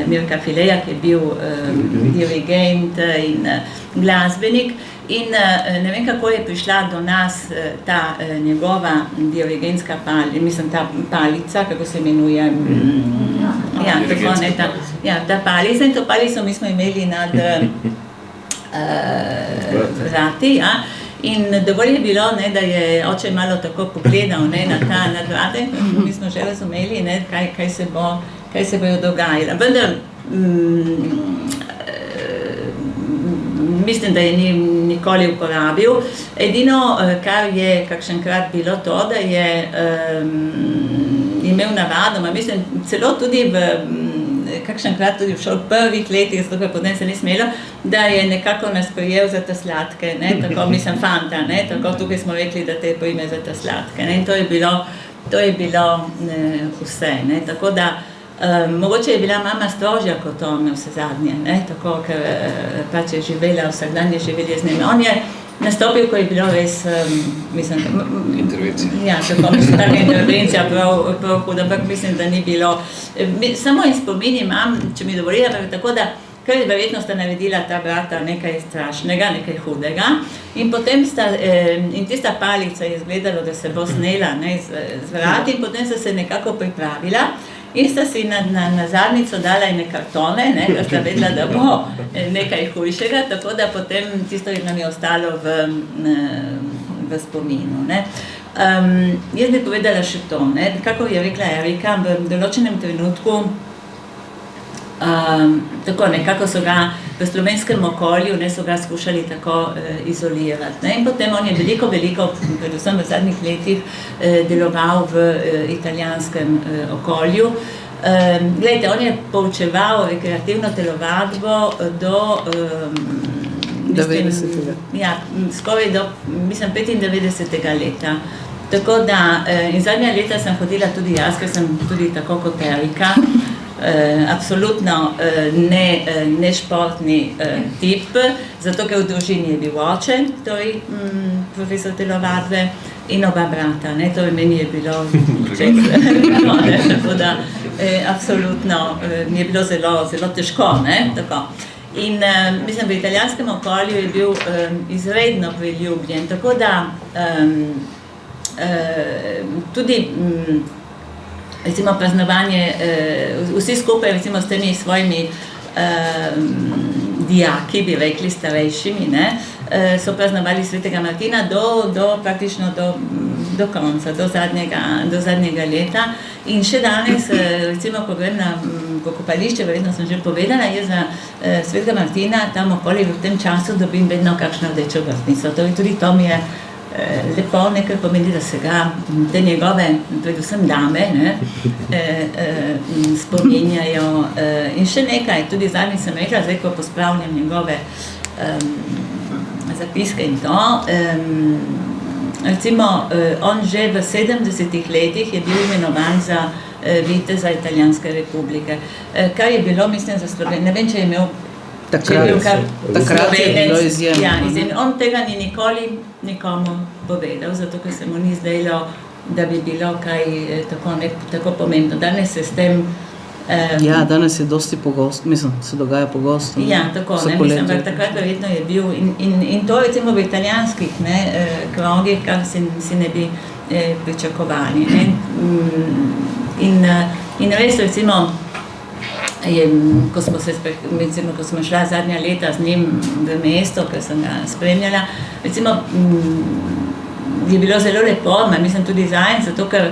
Mirka Fileja, ki je bil dirigent in glasbenik. In ne vem, kako je prišla do nas ta njegova dirigentska ta palica, kako se imenuje, ta palica, in to palico mi smo imeli nad vrati, in dovolj je bilo, da je oče malo tako pogledal na ta nad vrati, mi smo že razumeli, kaj se bojo dogajalo. Vendar, mislim, da je ni nikoli uporabil. Edino, kar je kakšenkrat bilo to, da je imel navadoma, mislim, celo tudi kakšenkrat tudi v prvih letih, zato potem se ni smelo, da je nekako nas prijel za ta sladke, tako mislim fanta, tako tukaj smo rekli, da te prime za ta sladke, in to je bilo vse, tako da mogoče je bila mama strožja kot on vse zadnje, tako, ker pač je živela, vsakdanje živeli z njim. On je nastopil, ko je bilo res, mislim, intervencija. Ja, tako, mislim, taka intervencija prav huda, ampak mislim, da ni bilo. Samo in spomin imam, če mi dovolila, tako da, ker verjetno sta naredila ta brata nekaj strašnega, nekaj hudega, in potem in tista palica je izgledalo, da se bo snela z vrati, in potem sta se nekako pripravila, in sta si na zadnjico dala ene kartone, ker sta vedela, da bo nekaj hujšega, tako da potem tisto nam je ostalo v spominu. Jaz bi povedala še to, kako je rekla Erika, v določenem trenutku tako nekako so ga v slovenskem okolju, so ga skušali tako izolirati. In potem on je veliko, predvsem v zadnjih letih, deloval v italijanskem okolju. Glejte, on je poučeval rekreativno telovadbo do 90. Ja, skoraj do, mislim, 95. leta. Tako da, in zadnja leta sem hodila tudi jaz, ker sem tudi tako kot Erika, absolutno ne športni tip, zato ker v družini je bil oče, torej profesor telovadbe, in oba brata, torej meni je bilo tako da absolutno mi je bilo zelo težko, tako. In mislim, v italijanskem okolju je bil izredno priljubljen, tako da tudi recimo praznovanje, vsi skupaj recimo s temi svojimi dijaki, bi rekli starejšimi, so praznovali Svetega Martina praktično do konca, do zadnjega leta. In še danes, recimo, ko grem na pokopališče, verjetno sem že povedala, jaz za Svetega Martina tam okoli v tem času dobim vedno kakšno rdečo vrtnico. Torej tudi to mi je lepo, nekaj pomeni, da se ga te njegove, predvsem dame, spominjajo. In še nekaj, tudi zadnjič sem rekla, zdaj, ko pospravljam njegove zapiske in to, recimo, on že v 70-ih letih je bil imenovan za viteza Italijanske republike, kar je bilo, mislim, za Slovenijo, ne vem, če je imel Takrat je bilo izjemno. Ja, on tega ni nikoli nikomu povedal, zato ker se mu ni zdelo, da bi bilo kaj tako pomembno. Danes se s tem ja, danes je dosti pogosto, mislim, se dogaja pogosto. Ja, tako, ne, mislim, ampak takrat verjetno je bil in to recimo v italijanskih krogih, kar si ne bi pričakovali. Ne. In res recimo, ko smo šla zadnja leta z njim v mesto, ker sem ga spremljala, recimo je bilo zelo lepo, mislim tudi zanj, zato ker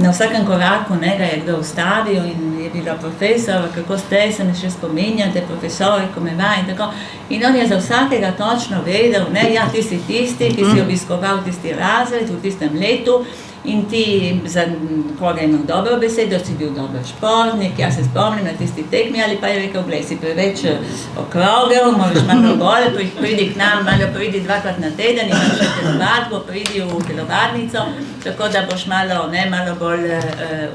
na vsakem koraku ga je kdo ustavil in je bilo profesor, kako ste, se me še spominjate, profesor, ko me vaja in tako. In on je za vsakega točno vedel, ja, ti si tisti, ki si obiskoval tisti razred v tistem letu in ti za koga imel dobro besedo, si bil dober športnik, jaz se spomnim na tisti tekmi, ali pa je rekel, glej, si preveč okrogel, moraš malo bolj, pridi k nam, malo pridi 2-krat na teden, imaš še telovadbo, pridi v telovadnico, tako da boš malo bolj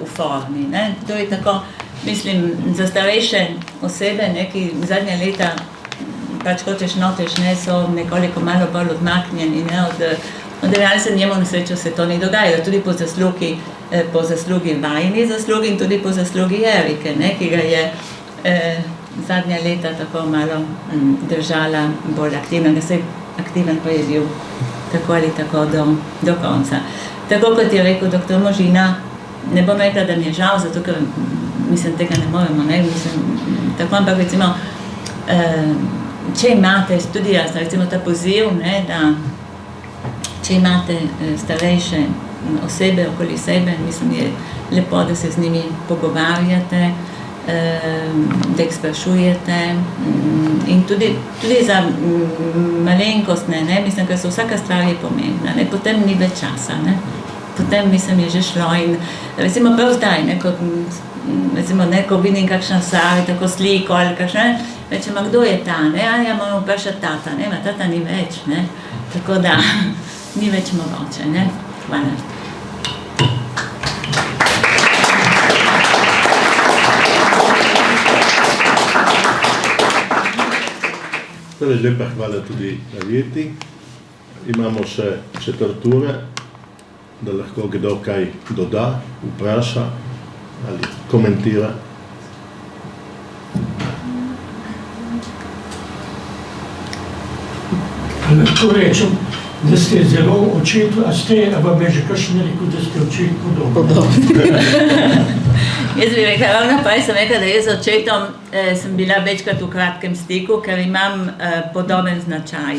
v formi. Ne? To je tako, mislim, za starejše osebe, ki zadnja leta pač hočeš noteš, so nekoliko malo bolj odmaknjeni, od realne njemu na srečo se to ni dogajalo, tudi po zaslugi vajini zaslugi in tudi po zaslugi Erike, ki ga je zadnja leta tako malo držala bolj aktivnega, se aktiven pa je bil tako ali tako do konca. Tako kot je rekel dr. Možina, ne bom rekla, da mi je žal, zato ker mislim, tega ne moremo, tako, ampak recimo, če imate, tudi jaz, recimo ta poziv, da če imate starejše osebe okoli sebe, mislim, je lepo, da se z njimi pogovarjate, da jih sprašujete in tudi za malenkostne, mislim, ker so vsaka stvar je pomembna, potem ni več časa, potem, mislim, je že šlo in recimo prav zdaj, ko vidim kakšna stvar, tako sliko ali kakšne, rečem, kdo je ta, ja, moram vprašati tata ni več, tako da ni več mogoče, Hvala. Torej, lepa hvala tudi Aljeti. Imamo še 4 ure, da lahko kdo kaj doda, vpraša ali komentira. Lahko rečem, da ste zelo očetu, a vam je že kakšen rekel, da ste očetu podobni? Jaz bi rekla, ravno prej sem rekla, da jaz z očetom sem bila večkrat v kratkem stiku, ker imam podoben značaj.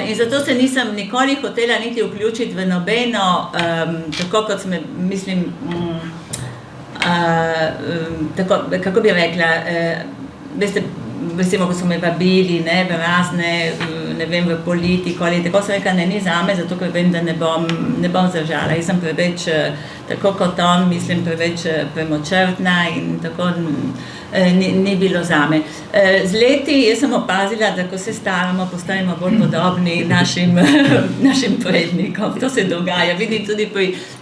In zato se nisem nikoli hotela niti vključiti v nobeno, tako kot sem, mislim, tako, kako bi rekla, veste, recimo, ko so me vabili, v razne, ne vem, v politiko ali tako, sem rekla, ni zame, zato ker vem, da ne bom zdržala. Jaz sem preveč, tako kot on, mislim, preveč premočrtna in tako ni bilo zame. Z leti jaz sem opazila, da ko se staramo, postajamo bolj podobni našim prednikom. To se dogaja. Vidim tudi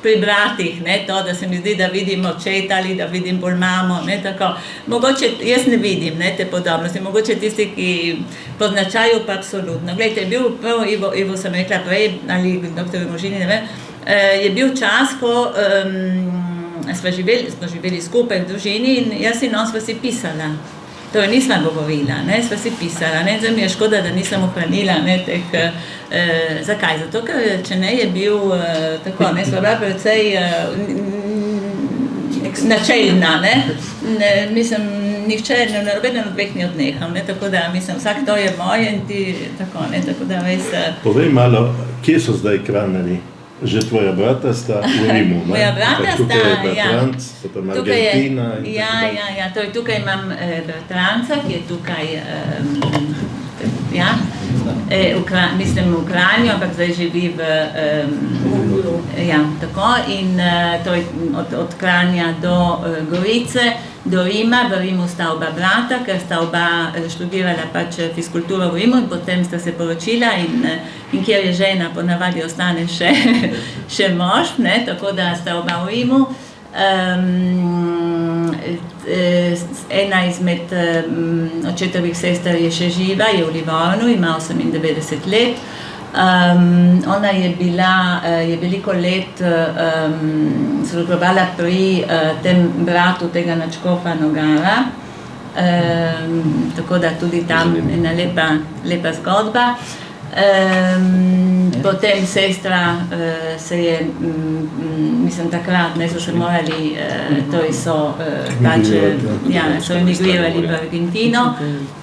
pri bratih, to, da se mi zdi, da vidim očeta ali da vidim bolj mamo, tako. Mogoče, jaz ne vidim, te podobnosti. Mogoče tisti, ki po značaju pa absolutno. Glejte, je bil prav, Ivo sem rekla prej, ali dr. Možini, ne vem, je bil čas, ko smo živeli skupaj v družini in jaz in on sva si pisala. Torej, nisva govorila, sva si pisala. Zdaj mi je škoda, da nisem ohranila teh. Zakaj? Zato, ker če ne je bil tako, sva bila precej načelna, mislim, nihče, nobeden od dveh ni odnehal, tako da, mislim, vsak to je moje in ti tako, tako da res... Povej malo, kje so zdaj Kraneri? Že tvoja brata sta v Rimu, Moja brata sta, tukaj je bratranc, potem Argentina in tako. Ja, torej tukaj imam bratranca, ki je tukaj, mislim v Kranju, ampak zdaj živi tako, in torej od Kranja do Gorice, do Rima, v Rimu sta oba brata, ker sta oba študirala pač fiskulturo v Rimu in potem sta se poročila in kjer je žena, ponavadi ostane še mož, tako da sta oba v Rimu. Ena izmed očetovih sester je še živa, je v Livornu, ima 98 let. Ona je veliko let sodelovala pri tem bratu tega nadškofa Nogara, tako da tudi tam ena lepa zgodba. Potem sestra se je, mislim takrat, so se morali, torej so emigrirali v Argentino,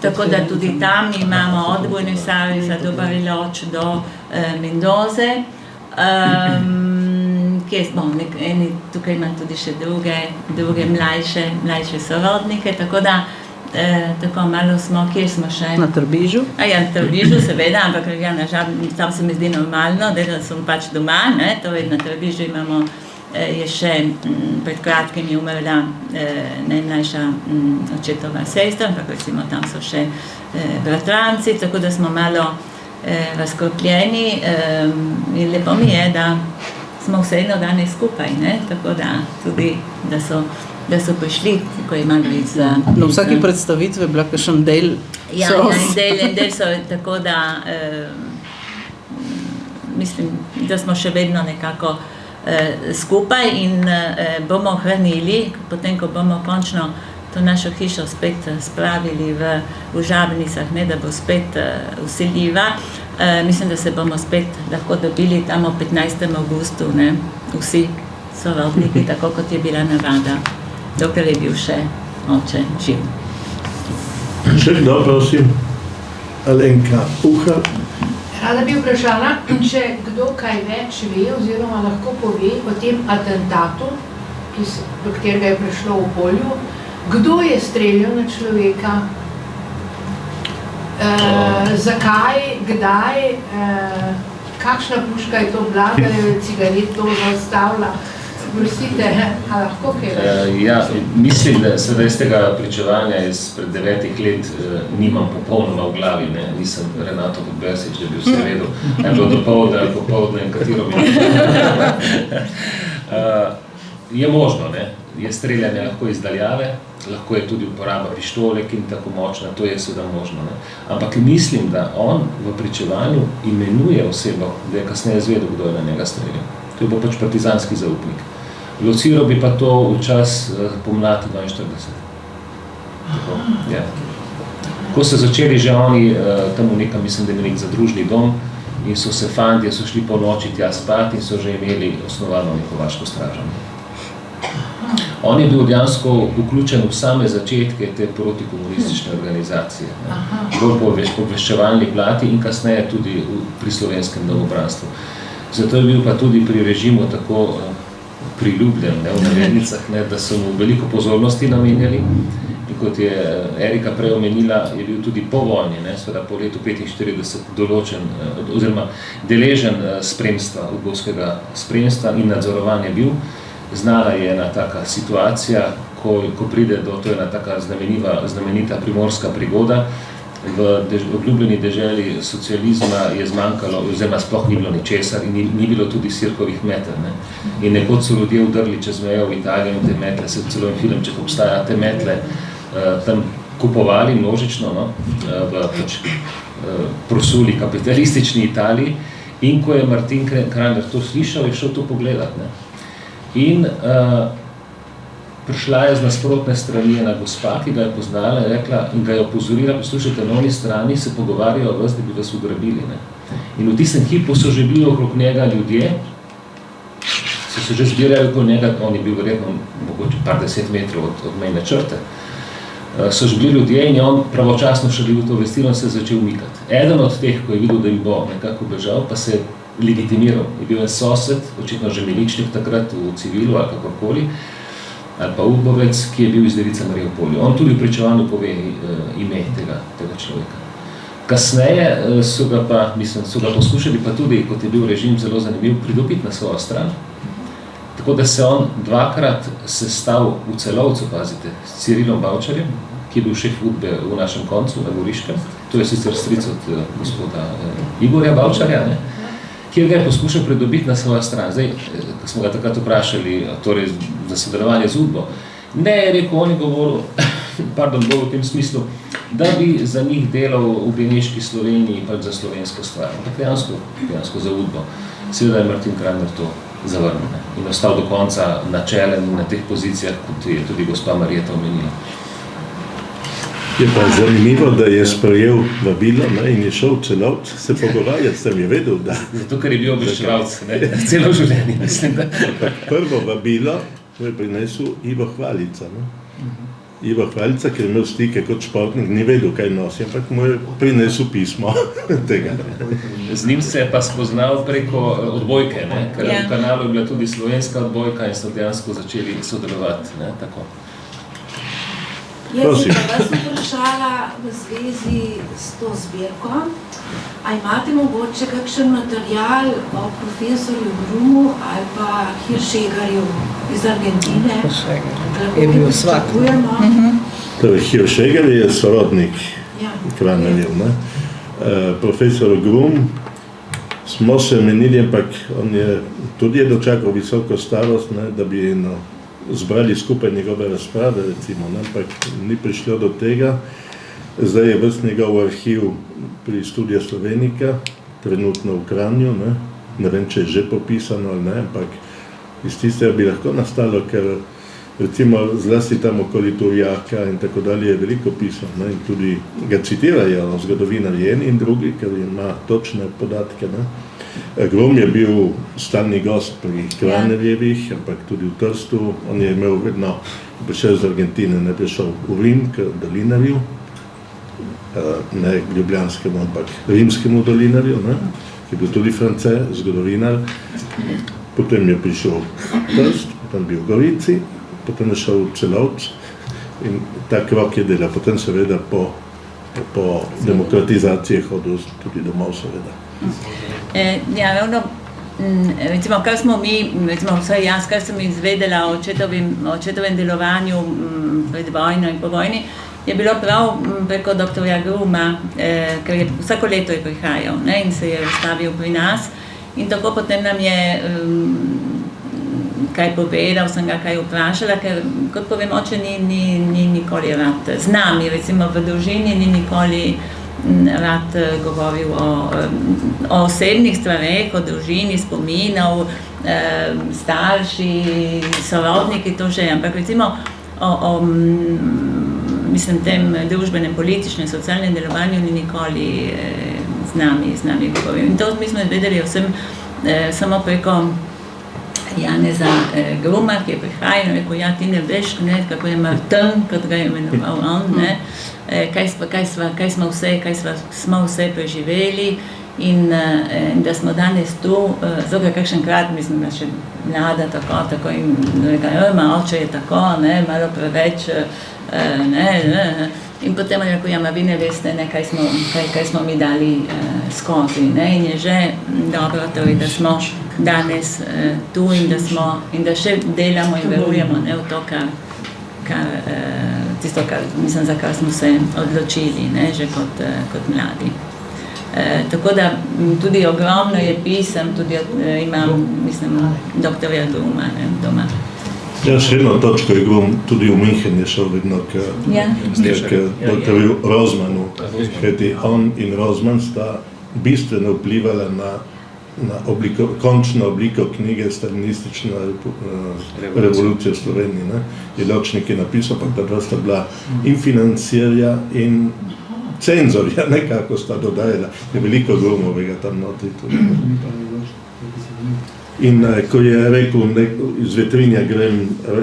tako da tudi tam imamo od Buenos Airesa do Bariloche do Mendoze, tukaj imam tudi še druge mlajše sorodnike, tako da tako malo smo, kjer smo še? Na Trbižu? Na Trbižu seveda, ampak tam se mi zdi normalno, da sem pač doma, torej na Trbižu imamo, je še pred kratkim je umrla najmlajša očetova sestra, ampak recimo tam so še bratranci, tako da smo malo razkropljeni in lepo mi je, da smo vseeno danes skupaj, tako da tudi, da so prišli, ko imamo iz... Na vsaki predstavitvi je bila kakšen del en del so, tako da mislim, da smo še vedno nekako skupaj in bomo hranili, potem ko bomo končno to našo hišo spet spravili v Žabnicah, da bo spet vseljiva. Mislim, da se bomo spet lahko dobili tam o 15. augustu, vsi sorodniki, tako kot je bila navada, dokler je bil še oče živ. Še kdo, prosim? Alenka Puhar. Rada bi vprašala, če kdo kaj več ve oziroma lahko pove o tem atentatu, do katerega je prišlo v Polju. Kdo je streljal na človeka? Zakaj? Kdaj? Kakšna puška je to bila, da je cigaret to zastavila? Prosite, a lahko kaj več? Mislim, da seveda iz tega pričevanja izpred 9 let nimam popolnoma v glavi, nisem Renato Podbersič, da bi vse vedel, je bilo dopoldne ali popoldne in katero minuto. Je možno, je streljanje lahko iz daljave, lahko je tudi uporaba pištolek in tako močna, to je seveda možno. Ampak mislim, da on v pričevanju imenuje osebo, da je kasneje izvedel, kdo je na njega streljal. To je bil pač partizanski zaupnik. Lociral bi pa to v čas pomladi 42. Tako, ja. Ko so začeli že oni tam v nekam, mislim, da je nek zadružni dom in so se fantje, so šli po noči tja spat in so že imeli osnovano neko vaško stražanje. On je bil dejansko vključen v same začetke te protikomunistične organizacije. Bolj po obveščevalni plati in kasneje tudi pri slovenskem domobranstvu. Zato je bil pa tudi pri režimu tako priljubljen, v navednicah, da so mu veliko pozornosti namenjali. In kot je Erika prej omenila, je bil tudi po vojni, seveda po letu 45 določen, oziroma deležen spremstva, udbovskega spremstva in nadzorovanja bil. Znala je ena taka situacija, ko pride do, to je ena taka znamenita primorska prigoda, v obljubljeni deželi socializma je zmanjkalo, oziroma sploh ni bilo ničesar in ni bilo tudi sirkovih metel. In nekoč so ljudje udrli čez mejo v Italijo in te metle, se celo in filmček obstaja, te metle tam kupovali množično v prosuli kapitalistični Italiji in ko je Martin Kramer to slišal, je šel to pogledati. In prišla je z nasprotne strani ena gospa, ki ga je poznala in rekla in ga je opozorila, poslušajte, na oni strani se pogovarjajo vas, da bi vas ugrabili. In v tistem hipu so že bili okrog njega ljudje, so se že zbirali okoli njega, on je bil verjetno mogoče par 10 metrov od mejne črte, so že bili ljudje in je on pravočasno šel v to obvestilo in se je začel umikati. Eden od teh, ko je videl, da jim bo nekako bežal, pa se je legitimiral. Je bil en sosed, očitno že miličnik takrat v civilu ali kakorkoli, ali pa udbovec, ki je bil iz Device Marije v Polju. On tudi v pričevanju pove ime tega človeka. Kasneje so ga poskušali pa tudi, kot je bil režim zelo zanimiv, pridobiti na svojo stran. Tako da se on dvakrat sestal v Celovcu, pazite, s Cirilom Bavčarjem, ki je bil šef udbe v našem koncu, na Goriškem. To je sicer stric od gospoda Igorja Bavčarja. kjer ga je poskušal pridobiti na svojo stran. Zdaj, ko smo ga takrat vprašali, torej za sodelovanje z UDBO, ne je rekel, on je govoril, bolj v tem smislu, da bi za njih delal v Beneški Sloveniji pač za slovensko stvar, ampak dejansko za UDBO. Seveda je Martin Kramer to zavrnil in ostal do konca načelen na teh pozicijah, kot je tudi gospa Marjeta omenila. Je pa zanimivo, da je sprejel vabilo in je šel Celovc se pogovarjati, sem je vedel, da... Zato, ker je bil obveščevalc, celo življenje, mislim, da... Prvo vabilo je prinesel Ivo Hvalica. Ivo Hvalica, ki je imel stike kot športnik, ni vedel, kaj nosi, ampak mu je prinesel pismo tega. Z njim se je pa spoznal preko odbojke, ker v kanalu je bila tudi slovenska odbojka in so dejansko začeli sodelovati, tako. Jaz bi pa vas vprašala v zvezi s to zbirko. A imate mogoče kakšen material o profesorju Grumu ali pa Hiršegarju iz Argentine? Je bil svat. Torej, Hiršegar je sorodnik Kramerjev. Profesor Grum smo se menili, ampak on je tudi dočakal visoko starost, da bi zbrali skupaj njegove razprave, recimo, ampak ni prišlo do tega. Zdaj je ves njegov arhiv pri Studia Slovenika, trenutno v Kranju, ne vem, če je že popisano ali ne, ampak iz tistega bi lahko nastalo, ker recimo zlasti tam okoli Turjaka in tako dalje je veliko pisal, in tudi ga citirajo zgodovinarji eni in drugi, ker ima točne podatke. Grom je bil stalni gost pri Kranerjevih, ampak tudi v Trstu. On je imel vedno, prišel z Argentine, ne prišel v Rim, k dolinarju, ne k ljubljanskemu, ampak rimskemu dolinarju, ki je bil tudi France, zgodovinar. Potem je prišel v Trst, potem bil v Gorici, potem je šel v Celovc in ta krok je delal. Potem seveda po demokratizaciji hodil tudi domov, seveda. Recimo, kar smo mi, vsaj jaz, kar sem izvedela o očetovem delovanju pred vojno in po vojni, je bilo prav preko doktorja Gruma, ker je vsako leto je prihajal in se je ustavil pri nas in tako potem nam je kaj povedal, sem ga kaj vprašala, ker kot povem, oče ni nikoli rad z nami, recimo v družini ni nikoli rad govoril o osebnih stvareh, o družini, spominov, starši, sorodniki, to že, ampak recimo o tem družbenem, političnem, socialnem delovanju ni nikoli z nami govoril. In to mi smo izvedeli vsem samo preko Janeza Gruma, ki je prihajal in rekel, ti ne veš, kako je Martin, kot ga je imenoval on, kaj smo vse preživeli in da smo danes tu, zato kakšenkrat, mislim, da še mlada tako in rekel, oče je tako, malo preveč, in potem je rekel, vi ne veste, kaj smo mi dali skozi, in je že dobro, da smo danes tu in da še delamo in verujemo v to, tisto, mislim, za kar smo se odločili, že kot mladi. Tako da tudi ogromno je pisem, tudi imam, mislim, doktorja Gruma doma. Ja, še eno točko je Grum, tudi v München je šel vedno k doktorju Rozmanu, kajti on in Rozman sta bistveno vplivala na končno obliko knjige Stalinistična revolucija v Sloveniji. Jelovčnik je napisal, pa ta dva sta bila in financirja in cenzorja, nekako sta dodajala. Je veliko Grumovega tam notri tudi. In ko je rekel, iz Vetrinja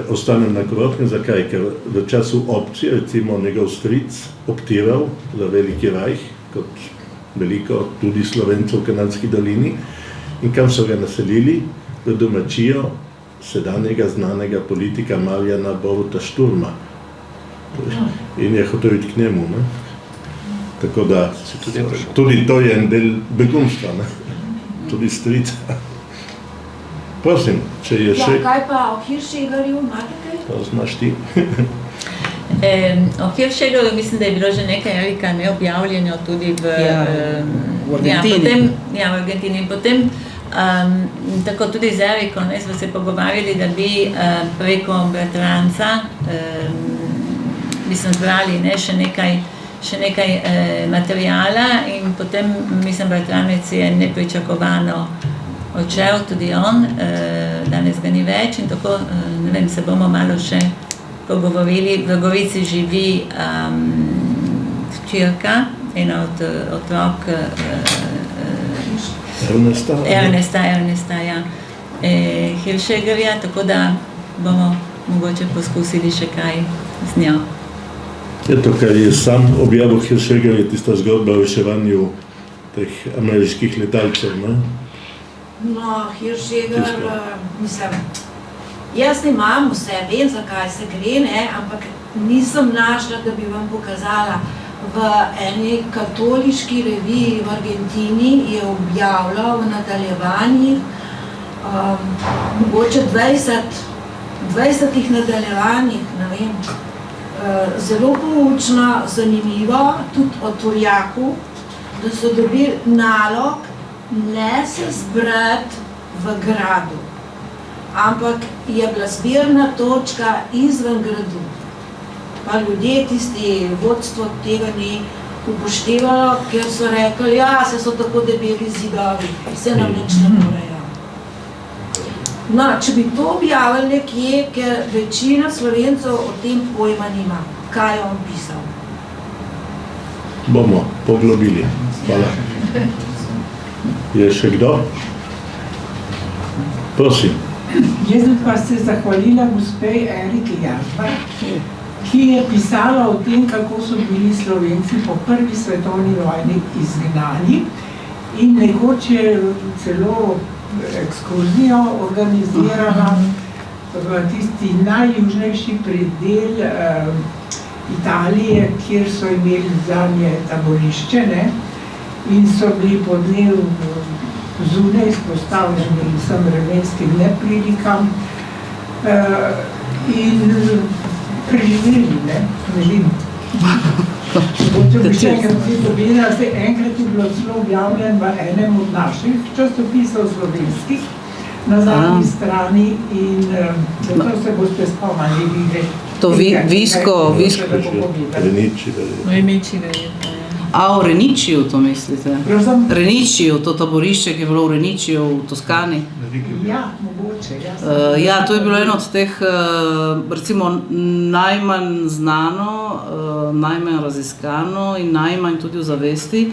ostanem na Koroškem, zakaj? Ker v času opcije, recimo njegov stric, optiral za Veliki rajh, kot veliko tudi Slovencev v Kanalski dolini, in kam so ga naselili, v domačijo sedanjega znanega politika Marjana Boruta Šturma. In je hotel iti k njemu. Tako da tudi to je en del begunstva, tudi strica. Prosim, če je še... Kaj pa o Hiršegarju, imate kaj? To znaš ti. O Hiršegarju mislim, da je bilo že nekaj neobjavljeno tudi v Argentini. V Argentini. Potem tako tudi z Eriko, smo se pogovarjali, da bi preko bratranca mislim zbrali še nekaj materijala in potem, mislim, bratranec je nepričakovano odšel, tudi on, danes ga ni več in tako, ne vem, se bomo malo še pogovorili. V Gorici živi hčerka, ena od otrok Ernesta, ja, Hirscheggerja, tako da bomo mogoče poskusili še kaj z njo. Je to, kar je sam objavil Hirschegger, je tista zgodba o reševanju teh ameriških letalcev, ne? No, Hirschegger, mislim, jaz imam vse, vem, zakaj se gre, ne, ampak nisem našla, da bi vam pokazala. V eni katoliški reviji v Argentini je objavljal v nadaljevanjih mogoče 20 nadaljevanjih, ne vem, zelo poučna, zanimiva, tudi o Turjaku, da so dobili nalog ne se zbrati v gradu, ampak je bila zbirna točka izven gradu. Pa ljudje, tisti vodstvo tega ni upoštevalo, ker so rekli, ja, se so tako debeli zidovi, se nam nič ne morejo. No, če bi to objavili nekje, ker večina Slovencev o tem pojma nima, kaj je on pisal. Bomo poglobili. Hvala. Je še kdo? Prosim. Jaz bi pa se zahvalila gospe Eriki Jažbar, ki je pisala o tem, kako so bili Slovenci po prvi svetovni vojni izgnani in nekoč je celo ekskurzijo organizirala v tisti najjužnejši predel Italije, kjer so imeli zanje taborišče, ne? In so bili po dnevu zunaj izpostavljeni vsem vremenskim neprilikam in preživeli, ne, želim. Če bi še enkrat si povedala, enkrat je bilo celo objavljen v enem od naših časopisov slovenskih na zadnji strani in zato se boste spomnili. To Visko. Reniči verjetno. A, v Reničiju to mislite? Reničiju, to taborišče, ki je bilo v Reničiju v Toskani. Ja, mogoče. Ja, to je bilo eno od teh, recimo, najmanj znano, najmanj raziskano in najmanj tudi v zavesti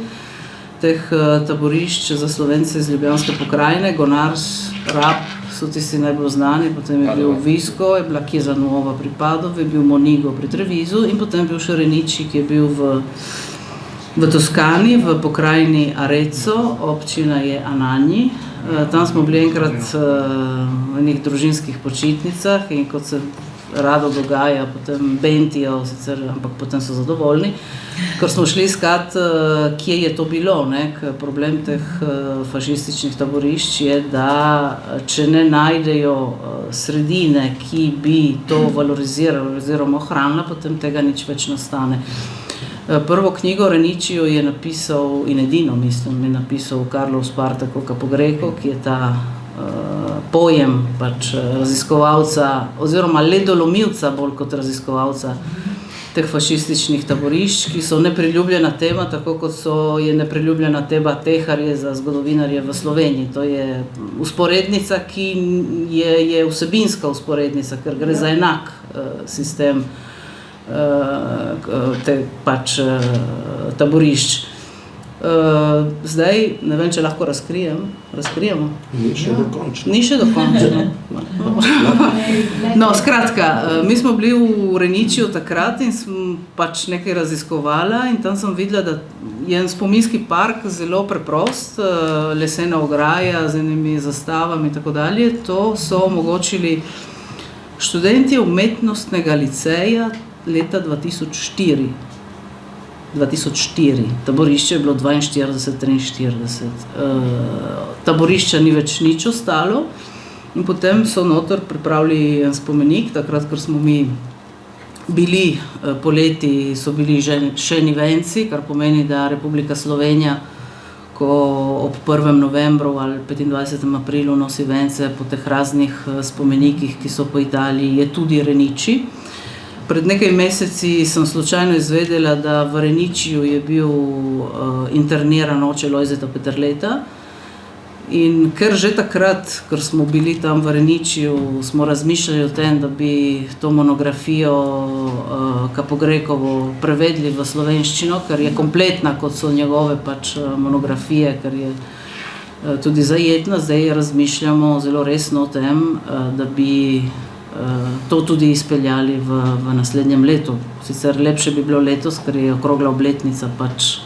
teh taborišč za Slovence iz Ljubljanske pokrajine. Gonars, Rab so tisti najbolj znani, potem je bil Visko, je bila Chiesa Nuova pri Padovi, je bil Monigo pri Trevisu in potem je bil še Reniči, ki je bil v Toskani, v pokrajini Arezzo, občina je Anagni. Tam smo bili enkrat v enih družinskih počitnicah in kot se rado dogaja, potem bentijo sicer, ampak potem so zadovoljni, ker smo šli iskat, kje je to bilo, ne? Problem teh fašističnih taborišč je, da če ne najdejo sredine, ki bi to valorizirali oziroma ohranila, potem tega nič več nastane. Prvo knjigo Reničiju je napisal, in edino mislim, je napisal Karlo Spartaco Capogreco, ki je ta pojem pač raziskovalca oziroma ledolomilca bolj kot raziskovalca teh fašističnih taborišč, ki so nepriljubljena tema, tako kot je nepriljubljena tema teharje za zgodovinarje v Sloveniji. To je usporednica, ki je vsebinska usporednica, ker gre za enak sistem te pač taborišč. Zdaj, ne vem, če lahko razkrijemo. Ni še dokončno. Ni še dokončno. No, skratka, mi smo bili v Reničiju takrat in sem pač nekaj raziskovala in tam sem videla, da je en spominski park zelo preprost, lesena ograja z enimi zastavami in tako dalje. To so omogočili študenti umetnostnega liceja leta 2004. Taborišče je bilo 42-43. Taborišča ni več nič ostalo in potem so noter pripravili en spomenik, takrat, ker smo mi bili poleti, so bili še nivenci, kar pomeni, da Republika Slovenija ko ob 1. novembru ali 25. aprilu nosi vence po teh raznih spomenikih, ki so po Italiji, je tudi Renici. Pred nekaj meseci sem slučajno izvedela, da v Reničiju je bil interniran oče Lojzeta Peterleta. In ker že takrat, ker smo bili tam v Reničiju, smo razmišljali o tem, da bi to monografijo Capogrecovo prevedli v slovenščino, ker je kompletna, kot so njegove pač monografije, ker je tudi zajetna. Zdaj razmišljamo zelo resno o tem, da bi to tudi izpeljali v naslednjem letu. Sicer lepše bi bilo letos, ker je okrogla obletnica pač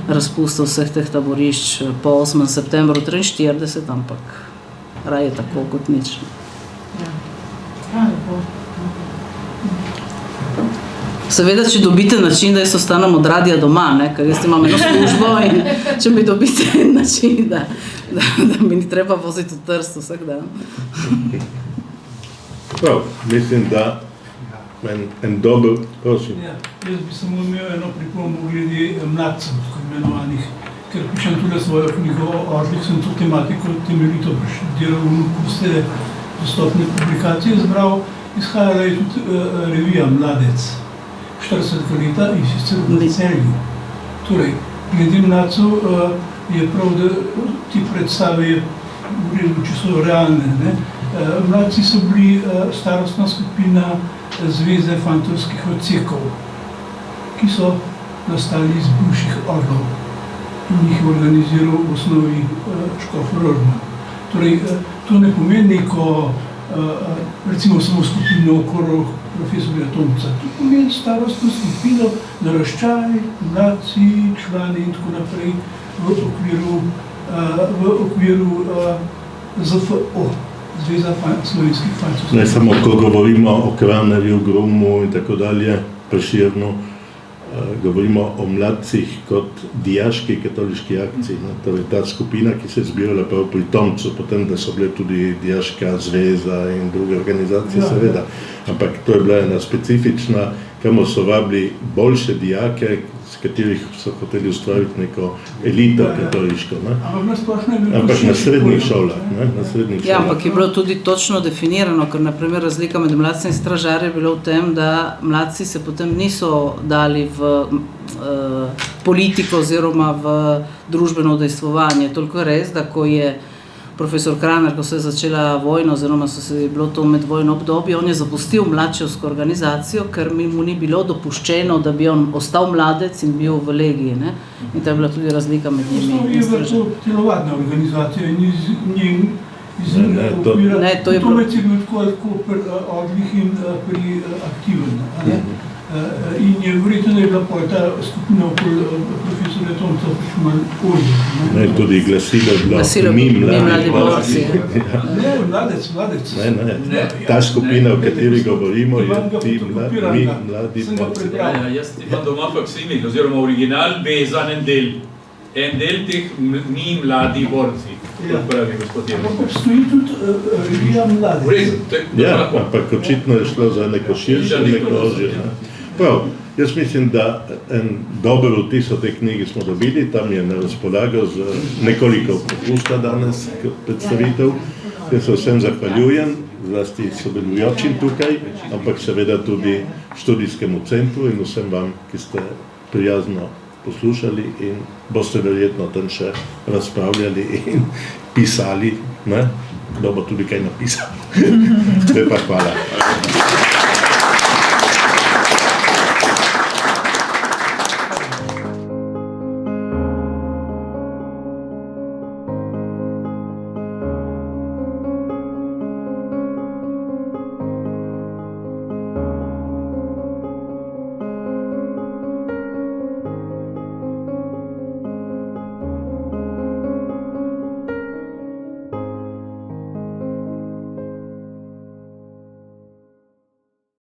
razpusta vseh teh taborišč po 8. septembru 1943, ampak raje tako kot nič. Seveda, če dobite način, da jaz ostanem od radia doma, ne? Ker jaz imam eno službo in če mi dobite način, da mi ni treba voziti v Trst vsak dan. Prav, mislim, da en dober, prosim. Ja, jaz bi samo imel eno pripombo glede mladcev, tako imenovanih, ker pišem tudi svojo knjigo o Orlih, sem to tematiko temeljito preštudiral, ko ste dostopne publikacije zbral, izhajala je tudi revija Mladec, 40 leta in sicer v Celju. Torej, glede mladcev je prav, da ti predstave je v redu, če so realne, ne? Mladci so bili starostna skupina Zveze fantovskih odsekov, ki so nastali iz bivših orlov in jih organiziral v osnovi škof Rožman. Torej, to ne pomeni neko, recimo samo skupino okolo profesorja Tomca, to pomeni starostno skupino, naraščaj, mladci, člani in tako naprej v okviru ZFO. Zveza slovenskih fantovskih. Ne samo, ko govorimo o Kranerju, Grumu in tako dalje, Prešernu, govorimo o mladcih kot dijaški katoliški akciji. Torej, ta skupina, ki se je zbirala prav pri Tomcu, potem, da so bile tudi dijaška zveza in druge organizacije, seveda. Ampak to je bila ena specifična, kamor so vabili boljše dijake, s katerih so hoteli ustvariti neko elito katoliško. Ampak na srednjih šolah. Ja, ampak je bilo tudi točno definirano, ker naprimer razlika med mladci in stražarji je bilo v tem, da mladci se potem niso dali v politiko oziroma v družbeno udejstvovanje. Toliko je res, da ko je profesor Kraner, ko se je začela vojna, oziroma je bilo to medvojno obdobje, on je zapustil mladčevsko organizacijo, ker mu ni bilo dopuščeno, da bi on ostal mladec in bil v legiji. Ne? In to je bila tudi razlika med njimi. Je bila to telovadna organizacija in iz okvira. To je bil tako pri Orlih in pri Aktiven. In je verjetno, da je bila ta skupina okoli profesorja Tomca malo olje. Ne, tudi glasilo je bilo Mi mladi borci. Ne, mladec. Ne. Ta skupina, o kateri govorimo, je Mi mladi borci. Jaz imam doma faksimil, oziroma original vezan en del teh Mi mladi borci. Pravi gospod Jemen. Ampak stoji tudi revija Mladec. Ja, ampak očitno je šlo za neko širše, neko ožje. Prav, jaz mislim, da en dober vtis o tej knjigi smo dobili, tam je na razpolago z nekoliko popusta danes predstavitev, ker se vsem zahvaljujem, zlasti sodelujočim tukaj, ampak seveda tudi študijskemu centru in vsem vam, ki ste prijazno poslušali in boste verjetno tam še razpravljali in pisali, ne? Kdo bo tudi kaj napisal. Lepa hvala.